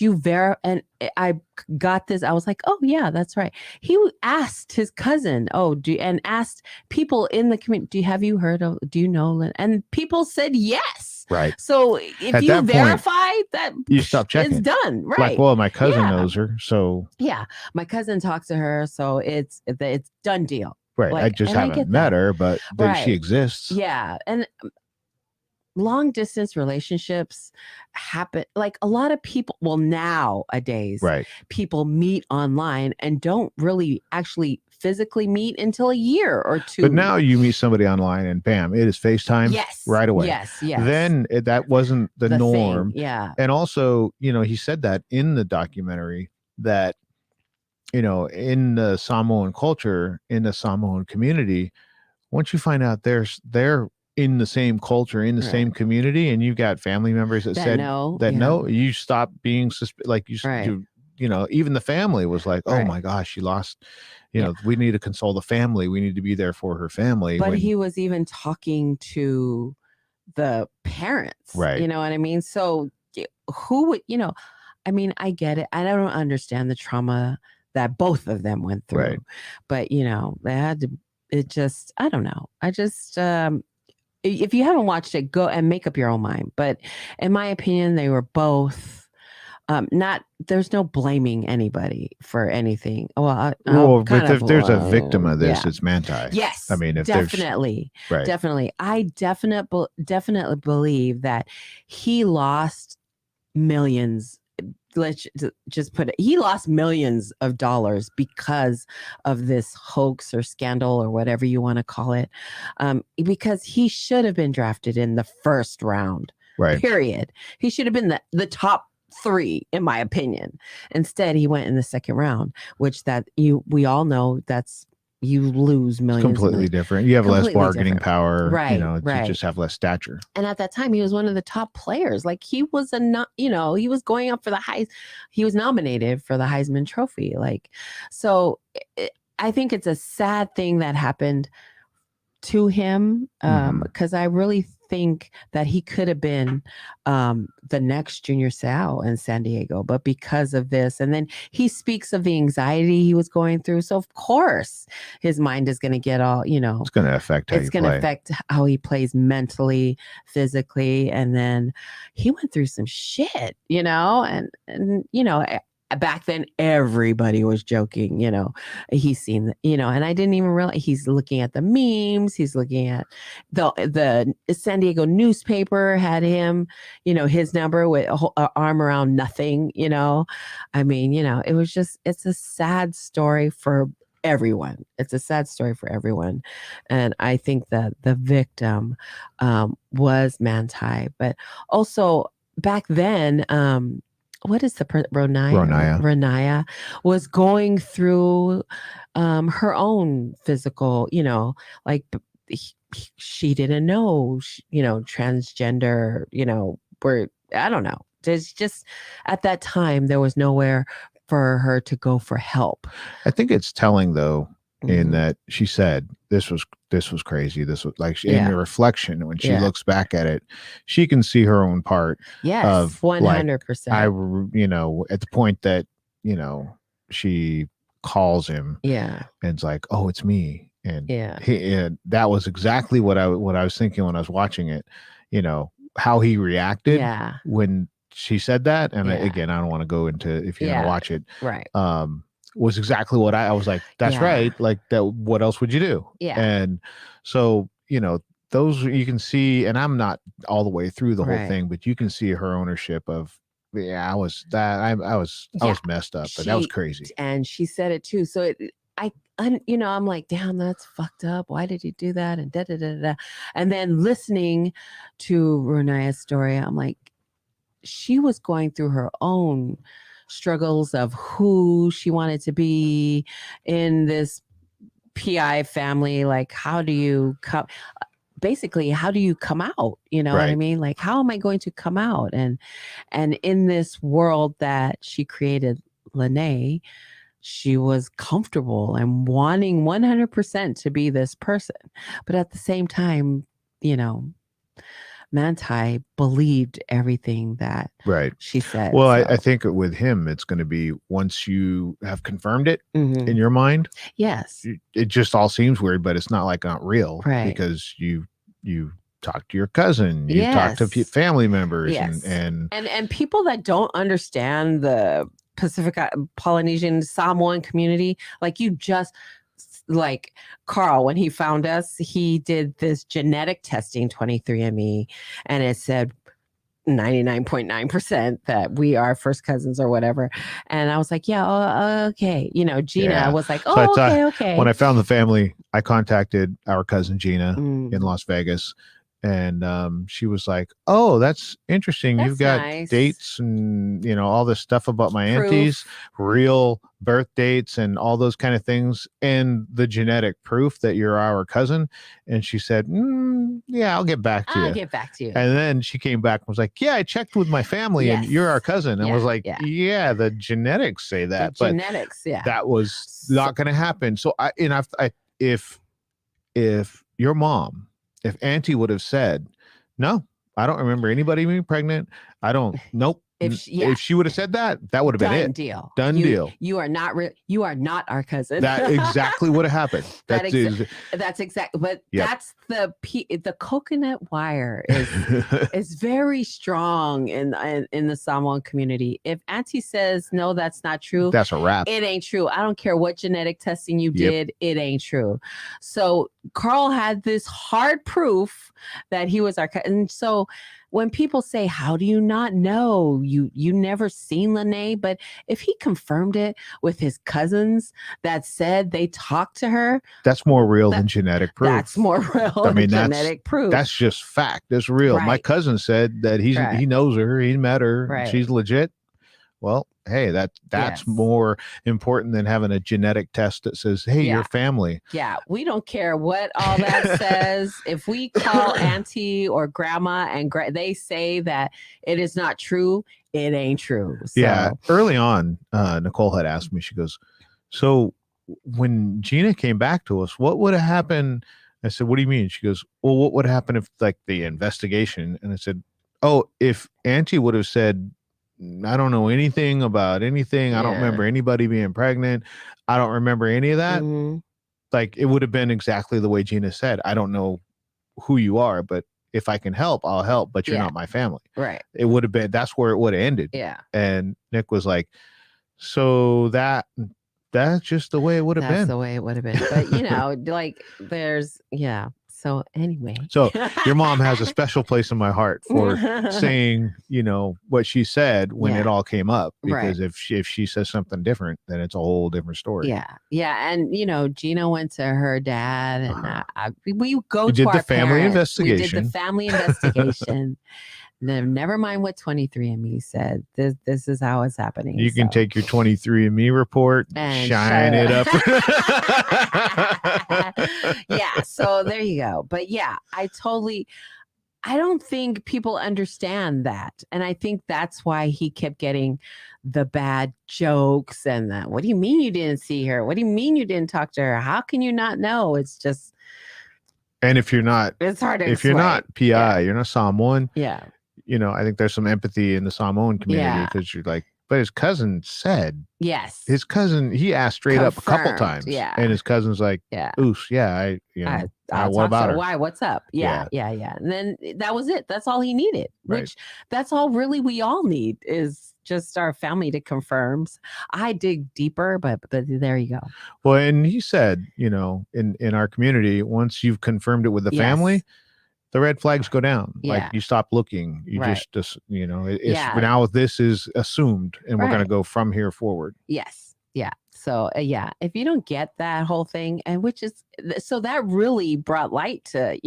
and I got this. I was like, oh yeah, that's right. He asked his cousin, and asked people in the community, have you heard of? Do you know Lynn? And people said yes. Right. So if you verify that, you stop checking. It's done. Right. My cousin knows her, so my cousin talks to her, so it's done deal. Right. I just haven't met her, but she exists. Yeah, and long distance relationships happen. Like a lot of people, well, nowadays, Right. people meet online and don't really actually physically meet until a year or two. But now you meet somebody online and bam, it is FaceTime right away. Yes. Then that wasn't the norm. Thing, yeah. And also, he said that in the documentary that, in the Samoan culture, in the Samoan community, once you find out they're in the same culture, in the same community, and you've got family members that know, you stop being like you even the family was like, oh my gosh, you lost, we need to console the family. We need to be there for her family. But he was even talking to the parents, right? You know what I mean? So who would, I mean, I get it. I don't understand the trauma that both of them went through, right. But they had to, it just, I don't know. I just, if you haven't watched it, go and make up your own mind. But in my opinion, they were both there's no blaming anybody for anything. Well, but if there's a victim of this, it's Manti. Yes. I mean, if definitely. I definitely believe that he lost millions. Let's just put it, he lost millions of dollars because of this hoax or scandal or whatever you want to call it. Because he should have been drafted in the first round, right? Period. He should have been the top 3, in my opinion. Instead, he went in the second round, which we all know you lose millions. It's completely different. You have less bargaining power, right? You just have less stature. And at that time, he was one of the top players. Like he was he was going up for he was nominated for the Heisman Trophy. Like, so I think it's a sad thing that happened to him, because I really think that he could have been the next Junior Seau in San Diego, but because of this, and then he speaks of the anxiety he was going through, so of course his mind is going to get all it's going to affect how he plays mentally, physically, and then he went through some shit, and back then everybody was joking, he's seen, and I didn't even realize he's looking at the memes. He's looking at the San Diego newspaper had him, his number with an arm around nothing, I mean, it's a sad story for everyone. It's a sad story for everyone. And I think that the victim was Manti, but also back then, what is the Ronaya was going through her own physical, like she didn't know, transgender, where I don't know. There's just at that time there was nowhere for her to go for help. I think it's telling though, in that she said this was crazy. This was like in the reflection when she looks back at it, she can see her own part. Yes, of 100%. At the point that she calls him, and it's like, oh, it's me, and that was exactly what I was thinking when I was watching it. How he reacted when she said that, and again, I don't want to go into if you're gonna watch it, right? Was exactly what I was like, that's right. Like that, what else would you do? Yeah. And so, those you can see, and I'm not all the way through the whole thing, but you can see her ownership of, I was messed up, but that was crazy. And she said it too. So I'm like, damn, that's fucked up. Why did he do that? And da. And then listening to Ronaya's story, I'm like, she was going through her own struggles of who she wanted to be in this PI family. Like, how do you come out? You know what I mean? Like, how am I going to come out? And in this world that she created, Lene, she was comfortable and wanting 100% to be this person. But at the same time, Manti believed everything that she said. Well, I think with him, it's going to be once you have confirmed it in your mind. Yes. It just all seems weird, but it's not real, because you talk to your cousin, you talk to family members, and people that don't understand the Pacific Polynesian Samoan community, like you just like Carl, when he found us, he did this genetic testing, 23andMe, and it said 99.9% that we are first cousins or whatever. And I was like, yeah, okay. Gina was like, okay. When I found the family, I contacted our cousin Gina in Mm. Las Vegas. And she was like, "Oh, that's interesting. You've got nice. dates and all this stuff about my aunties, real birth dates, and all those kind of things, and the genetic proof that you're our cousin." And she said, "Yeah, I'll get back to you." And then she came back and was like, "Yeah, I checked with my family, and you're our cousin." And I was like, "Yeah, the genetics say that, but that was not going to happen." So if your mom. If Auntie would have said, "No, I don't remember anybody being pregnant. I don't. Nope." If she would have said that, that would have been it. Done deal. You are not you are not our cousin. That exactly would have happened. That's exactly. But that's the coconut wire is very strong in the Samoan community. If Auntie says no, that's not true. That's a wrap. It ain't true. I don't care what genetic testing you did. It ain't true. So Carl had this hard proof that he was our cousin. So when people say, "How do you not know? You never seen Lene," but if he confirmed it with his cousins that said they talked to her, that's more real than genetic proof. That's more real than genetic proof. That's just fact. That's real. Right. My cousin said that he knows her, he met her, she's legit. Well, hey, that's more important than having a genetic test that says, "Hey, you're family." Yeah, we don't care what all that says. If we call Auntie or Grandma and they say that it is not true, it ain't true. So. Yeah, early on, Nicole had asked me, she goes, "So when Gina came back to us, what would have happened?" I said, "What do you mean?" She goes, "Well, what would happen if like the investigation?" And I said, "Oh, if Auntie would have said, I don't know anything about anything. I don't remember anybody being pregnant. I don't remember any of that." Mm-hmm. Like it would have been exactly the way Gina said. "I don't know who you are, but if I can help, I'll help, but you're not my family." Right. It would have been, that's where it would have ended. Yeah. And Nick was like, "So that's just the way it would have been." That's the way it would have been. But like there's So anyway, so your mom has a special place in my heart for saying, what she said when it all came up, because if she says something different, then it's a whole different story. Yeah. And Gina went to her dad, and we go to did our the family parents. investigation. We did the family investigation. Never mind what 23andMe said. This is how it's happening. You can take your 23andMe report and shine it up. Yeah, so there you go. But I don't think people understand that. And I think that's why he kept getting the bad jokes and the, "What do you mean you didn't see her? What do you mean you didn't talk to her? How can you not know?" It's just. And if you're not, it's hard to if explain. You're not PI, you're not Samoan. Yeah. I think there's some empathy in the Samoan community because you're like, but his cousin said, his cousin, he asked straight up a couple times. Yeah. And his cousin's like, "Oosh, what about her? Why? What's up?" Yeah. And then that was it. That's all he needed, which that's all really we all need is just our family to confirm. I dig deeper, but there you go. Well, and he said, in our community, once you've confirmed it with the family, the red flags go down. Like you stop looking. You just now this is assumed, and we're going to go from here forward. Yes. Yeah. So if you don't get that whole thing, and so that really brought light to,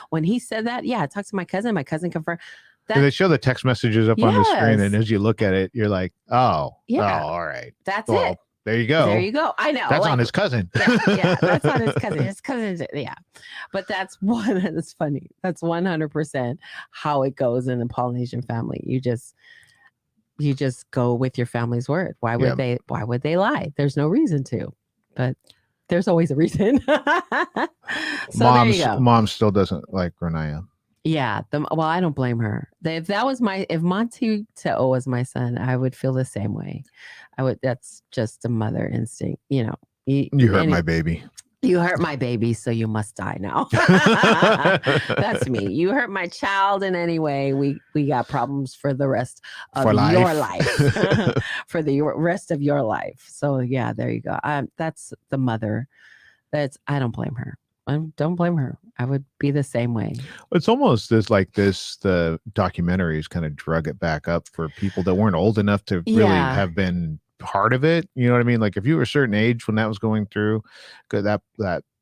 when he said that, I talked to my cousin confirmed. They show the text messages up on the screen, and as you look at it, you're like, all right. That's it. There you go. I know. That's on his cousin. That's on his cousin. His cousin, But that's funny. That's 100% how it goes in the Polynesian family. You just go with your family's word. Why would they lie? There's no reason to, but there's always a reason. So there you go. Mom still doesn't like Renaya. Yeah. I don't blame her. If Monty Te'o was my son, I would feel the same way. That's just a mother instinct. You hurt my baby. You hurt my baby, so you must die now. That's me. You hurt my child in any way, we got problems for the rest of your life. For the rest of your life. So there you go. That's the mother I don't blame her. I don't blame her. I would be the same way. It's almost the documentaries kind of drug it back up for people that weren't old enough to really have been part of it. You know what I mean? Like if you were a certain age when that was going through, that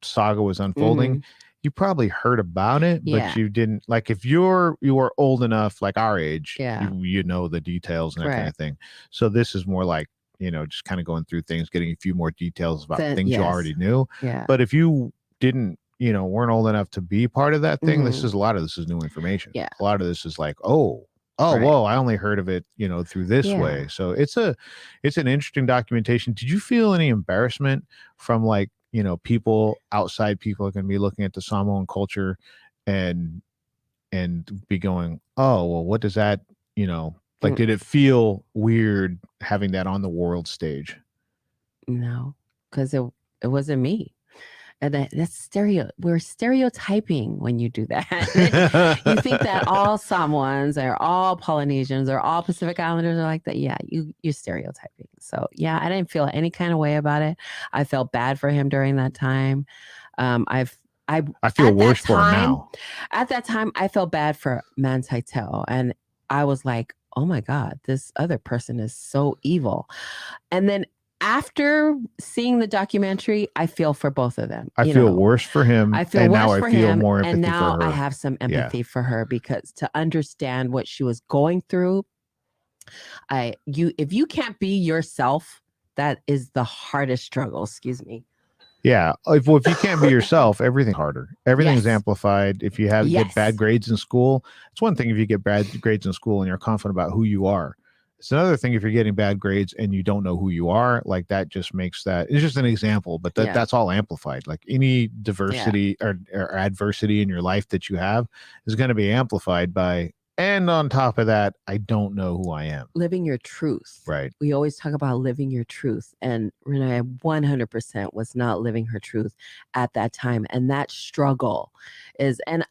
saga was unfolding, you probably heard about it, but you didn't. Like if you were old enough, like our age, you know the details and that kind of thing. So this is more like, just kind of going through things, getting a few more details about things you already knew. Yeah. But if you didn't, weren't old enough to be part of that thing, a lot of this is new information. Yeah. A lot of this is like, whoa, I only heard of it, through this way. So it's an interesting documentation. Did you feel any embarrassment from like, people outside people are going to be looking at the Samoan culture and be going, oh, well, what does that, like, did it feel weird having that on the world stage? No, because it wasn't me. And that's we're stereotyping when you do that. You think that all Samoans or all Polynesians or all Pacific Islanders are like that. Yeah, you're stereotyping. So yeah, I didn't feel any kind of way about it. I felt bad for him during that time. I feel worse for him now. At that time, I felt bad for Manti Teo, and I was like, oh my God, this other person is so evil. And then after seeing the documentary, I feel for both of them. I feel worse for him. I feel worse for him, more empathy and now for her. I have some empathy for her, because to understand what she was going through, if you can't be yourself, that is the hardest struggle. Excuse me. Yeah. If you can't be yourself, everything's harder. Everything's amplified. If you get bad grades in school, it's one thing if you get bad grades in school and you're confident about who you are. It's another thing if you're getting bad grades and you don't know who you are. Like that just makes it's just an example, but that's all amplified. Like any diversity or adversity in your life that you have is going to be amplified by. And on top of that, I don't know who I am. Living your truth. Right. We always talk about living your truth. And Renee 100% was not living her truth at that time. And that struggle is, and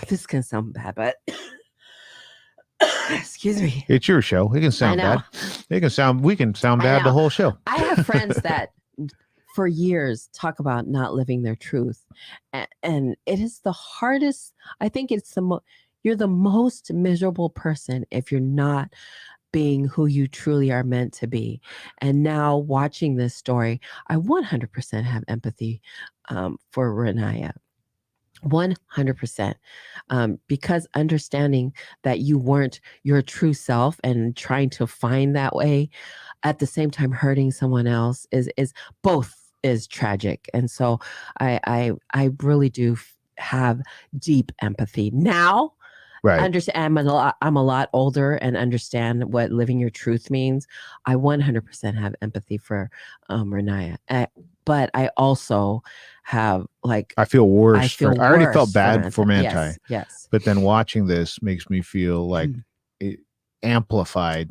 this can sound bad, but excuse me. It's your show. It can sound bad. We can sound bad the whole show. I have friends that for years talk about not living their truth. And it is the hardest. I think it's you're the most miserable person if you're not being who you truly are meant to be. And now watching this story, I 100% have empathy for Renaya. 100%. Because understanding that you weren't your true self and trying to find that way, at the same time hurting someone else is both is tragic. And so I really do have deep empathy now. Right. Understand. I'm a lot older and understand what living your truth means. I 100% have empathy for Renaya. But I also have I feel worse. I already felt bad for Manti. Yes. But then watching this makes me feel like it amplified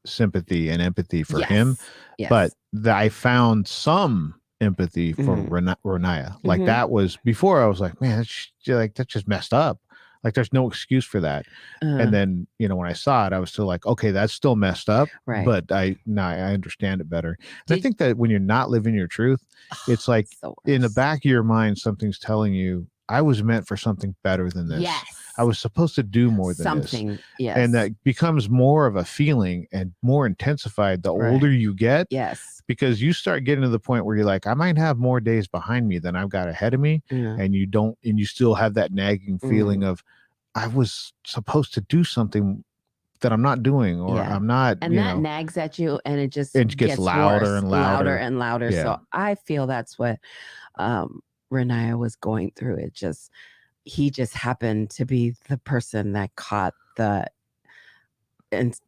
sympathy and empathy for him. Yes. But I found some empathy for Renaya. Like that was before I was like, man, that's just messed up. Like there's no excuse for that. And then, when I saw it, I was still like, okay, that's still messed up. Right. But I understand it better. And I think that when you're not living your truth, it's like in the back of your mind, something's telling you, I was meant for something better than this. Yes. I was supposed to do more than this. Yes. And that becomes more of a feeling and more intensified the older you get. Yes. Because you start getting to the point where you're like, I might have more days behind me than I've got ahead of me. And you still have that nagging feeling of, I was supposed to do something that I'm not doing, or I'm not. And that nags at you, and it gets louder worse, and louder and louder. Yeah. So I feel that's what Renaya was going through. He just happened to be the person that caught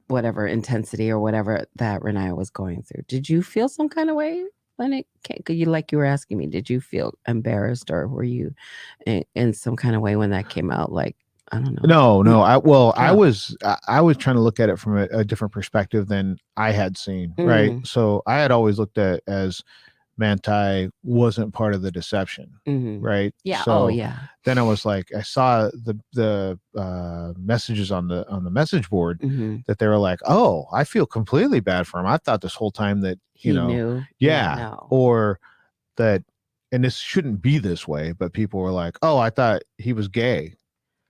whatever intensity or whatever that Renaya was going through. Did you feel some kind of way when it came? Like you were asking me, did you feel embarrassed, or were you in some kind of way when that came out? Like, I don't know. No. I was trying to look at it from a different perspective than I had seen. Right. So I had always looked at as Manti wasn't part of the deception. Right. Yeah. So then I was like, I saw the messages on the message board that they were like, oh, I feel completely bad for him. I thought this whole time that, he knew. Yeah. Or that, and this shouldn't be this way, but people were like, "Oh, I thought he was gay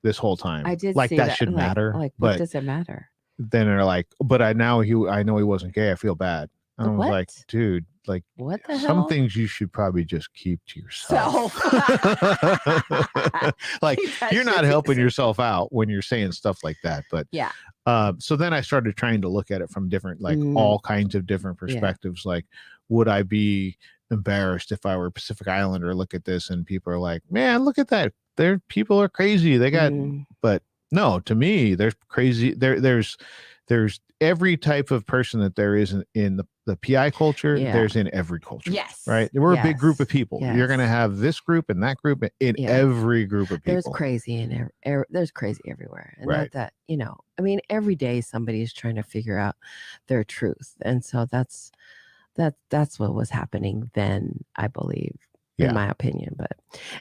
this whole time." I did like see that should matter. Like, what but does it matter? then they're like, "But I know he wasn't gay. I feel bad." And I was What? like, "Dude, like, What the some hell? things you should probably just keep to yourself." Like, Keep that you're shit not to helping yourself. yourself out when you're saying stuff like that. But Yeah. so then I started trying to look at it from different, like all kinds of different perspectives. Like, would I be embarrassed if I were Pacific Islander? Look at this, and people are like, "Man, look at that. People are crazy. They got," but no, to me, there's crazy. There's every type of person that there is in the PI culture. There's in every culture. Yes. Right. We're a big group of people. Yes. You're going to have this group and that group in every group of people. There's crazy there's crazy everywhere. And Right. that, I mean, every day somebody is trying to figure out their truth. And so that's what was happening then, I believe. In my opinion. But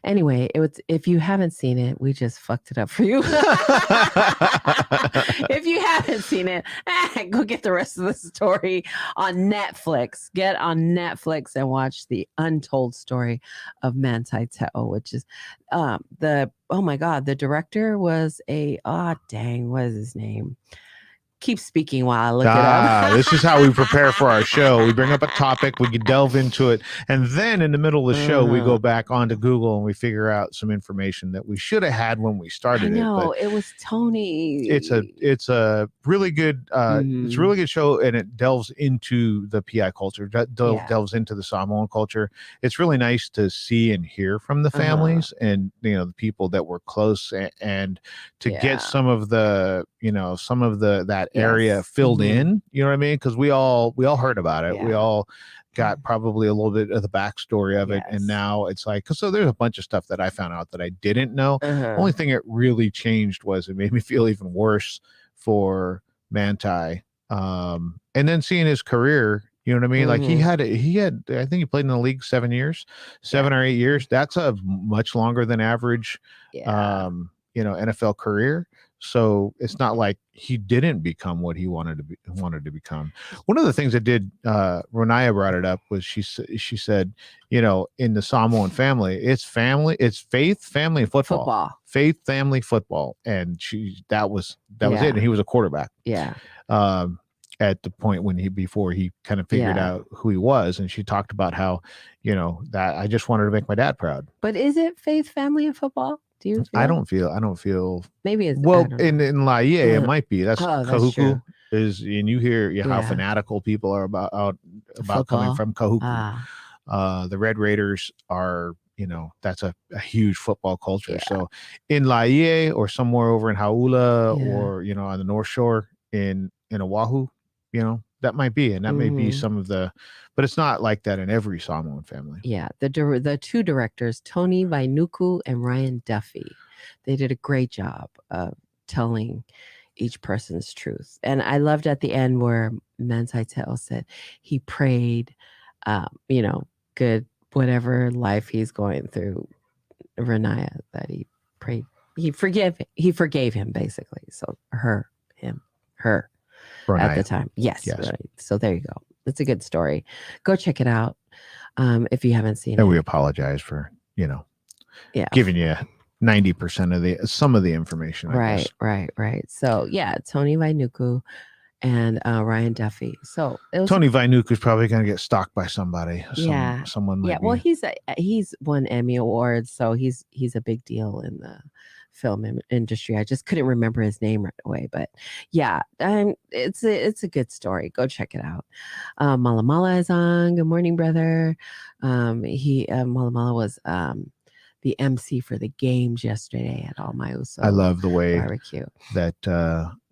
anyway, if you haven't seen it, we just fucked it up for you. If you haven't seen it, go get the rest of the story on Netflix. Get on Netflix and watch the untold story of Manti Te'o, which is oh my God, the director was what is his name? Keep speaking while I look it up. This is how we prepare for our show. We bring up a topic, we can delve into it, and then in the middle of the show, we go back onto Google and we figure out some information that we should have had when we started it. No, it was Tony. It's a really good it's a really good show, and it delves into the PI culture, delves into the Samoan culture. It's really nice to see and hear from the families and the people that were close, and to get some of the that area filled in, you know what I mean? Because we all heard about it. We all got probably a little bit of the backstory of it, and now it's like, so there's a bunch of stuff that I found out that I didn't know. Only thing it really changed was it made me feel even worse for Manti, and then seeing his career. You know what I mean? Like he had, I think he played in the league 7 years, 7 or 8 years. That's a much longer than average, NFL career. So it's not like he didn't become what he wanted to become. One of the things that did, Renaya brought it up, was she said, in the Samoan family, it's faith, family, and football. Faith, family, football, and that was it. And he was a quarterback. Yeah. At the point before he kind of figured out who he was, and she talked about how, that I just wanted to make my dad proud. But is it faith, family, and football? Do you feel? I don't feel maybe it's in Laie it might be. That's Kahuku is, and you hear how fanatical people are about coming from Kahuku. The Red Raiders are, that's a huge football culture. So in Laie or somewhere over in Haula or on the North Shore in Oahu, that might be, and that may be some of the, but it's not like that in every Samoan family. Yeah, the two directors, Tony Vainuku and Ryan Duffy, they did a great job of telling each person's truth. And I loved at the end where Manti Te'o said he prayed, good whatever life he's going through, Renaya, that he prayed, he forgave him basically. So her. Renaya. At the time. Yes. Right. So there you go. It's a good story. Go check it out if you haven't seen it. And we apologize for, giving you 90% of some of the information. Right. So Tony Vainuku and Ryan Duffy. So Tony Vainuku is probably going to get stalked by somebody. Someone might be. Well, he's won Emmy awards, so he's a big deal in the film industry. I just couldn't remember his name right away, but it's a good story. Go check it out. Mala Mala is on. Good morning, brother. Mala Mala was the MC for the games yesterday at All My Uso. I love the way barbecue that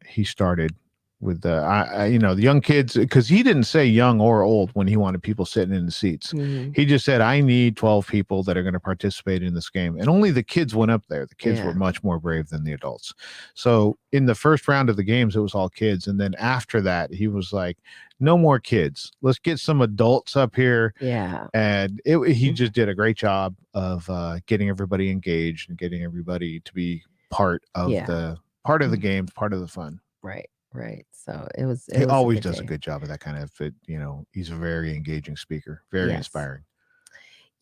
he started with the young kids, because he didn't say young or old when he wanted people sitting in the seats. He just said, I need 12 people that are going to participate in this game, and only the kids went up there. The kids were much more brave than the adults. So in the first round of the games, it was all kids, and then after that he was like, no more kids, let's get some adults up here. And he just did a great job of getting everybody engaged and getting everybody to be part of the games, part of the fun. Right. So it was always does a good job of that kind of, he's a very engaging speaker, very inspiring.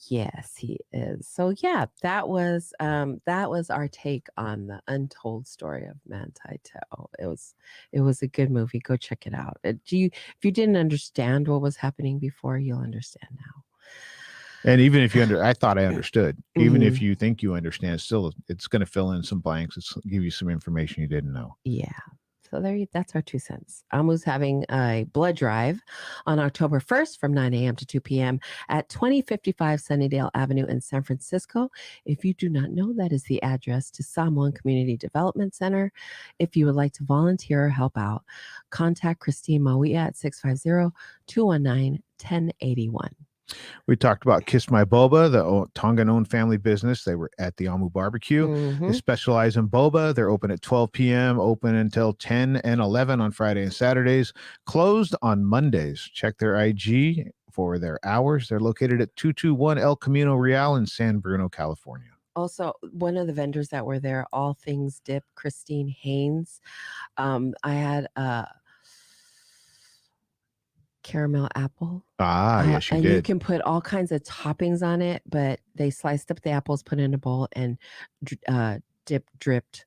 Yes, he is. So yeah, that was our take on the untold story of Manti Teo. It was a good movie. Go check it out. If you didn't understand what was happening before, you'll understand now. And even if I thought I understood. Even if you think you understand, still it's going to fill in some blanks. It's give you some information you didn't know. Yeah. So that's our 2 cents. Amu's having a blood drive on October 1st from 9 a.m. to 2 p.m. at 2055 Sunnydale Avenue in San Francisco. If you do not know, that is the address to Samoan Community Development Center. If you would like to volunteer or help out, contact Christine Mawia at 650-219-1081. We talked about Kiss My Boba, the Tongan-owned family business. They were at the Amu Barbecue. They specialize in boba. They're open at 12 p.m., open until 10 and 11 on Friday and Saturdays, closed on Mondays. Check their IG for their hours. They're located at 221 El Camino Real in San Bruno, California. Also, one of the vendors that were there, All Things Dip, Christine Haynes. I had caramel apple. Yes, you and did. you can put all kinds of toppings on it, but they sliced up the apples, put in a bowl, and dripped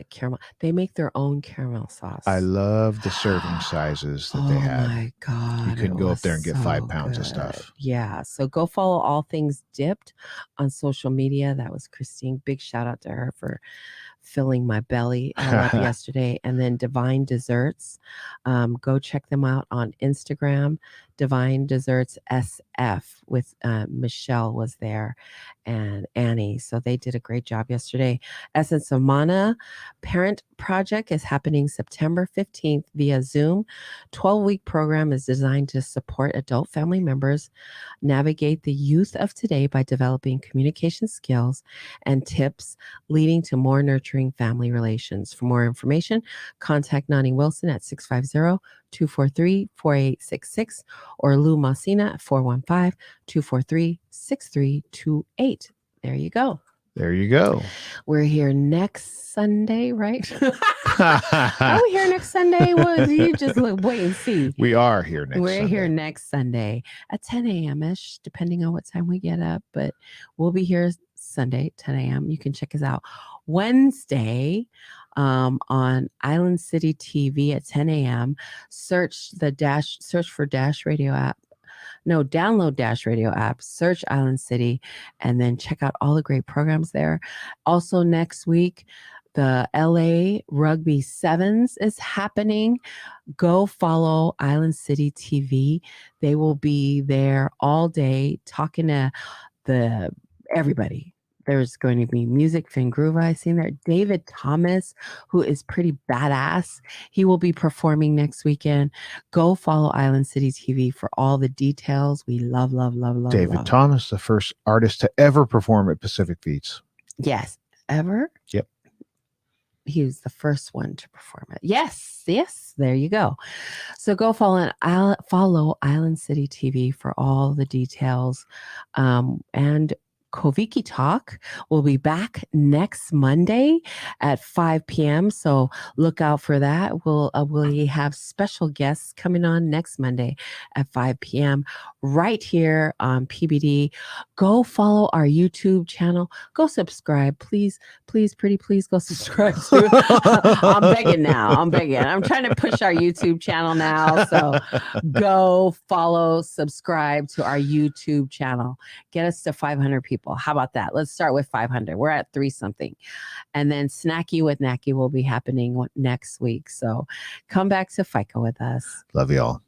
caramel. They make their own caramel sauce. I love the serving sizes that they had. Oh my God. You could go up there and get 5 pounds of stuff. Yeah. So go follow All Things Dipped on social media. That was Christine. Big shout out to her for filling my belly up yesterday. And then Divine Desserts. Go check them out on Instagram. Divine Desserts SF with Michelle was there and Annie. So they did a great job yesterday. Essence of Mana Parent Project is happening September 15th via Zoom. 12-week program is designed to support adult family members navigate the youth of today by developing communication skills and tips leading to more nurturing family relations. For more information, contact Nani Wilson at 650-243-4866 or Lou Massina at 415-243-6328. There you go. There you go. We're here next Sunday, right? Are we here next Sunday? Well, you just wait and see. We are here next Sunday. We're here next Sunday at 10 a.m.-ish, depending on what time we get up. But we'll be here Sunday, 10 a.m. You can check us out Wednesday on Island City TV at 10 a.m. Search for Dash Radio app. No, download Dash Radio app, search Island City, and then check out all the great programs there. Also next week, the LA Rugby Sevens is happening. Go follow Island City TV. They will be there all day talking to everybody. There's going to be music, Finn Groove, I seen there. David Thomas, who is pretty badass. He will be performing next weekend. Go follow Island City TV for all the details. We love David Thomas, the first artist to ever perform at Pacific Beats. Yes. Ever? Yep. He was the first one to perform it. Yes. There you go. So go follow Island City TV for all the details. And Koviki Talk will be back next Monday at 5 p.m. So look out for that. We'll have special guests coming on next Monday at 5 p.m. right here on PBD. Go follow our YouTube channel. Go subscribe. Please, pretty please go subscribe to I'm begging now. I'm trying to push our YouTube channel now. So go follow, subscribe to our YouTube channel. Get us to 500 people. How about that? Let's start with 500. We're at 3-something. And then Snacky with Nacky will be happening next week. So come back to FICA with us. Love y'all.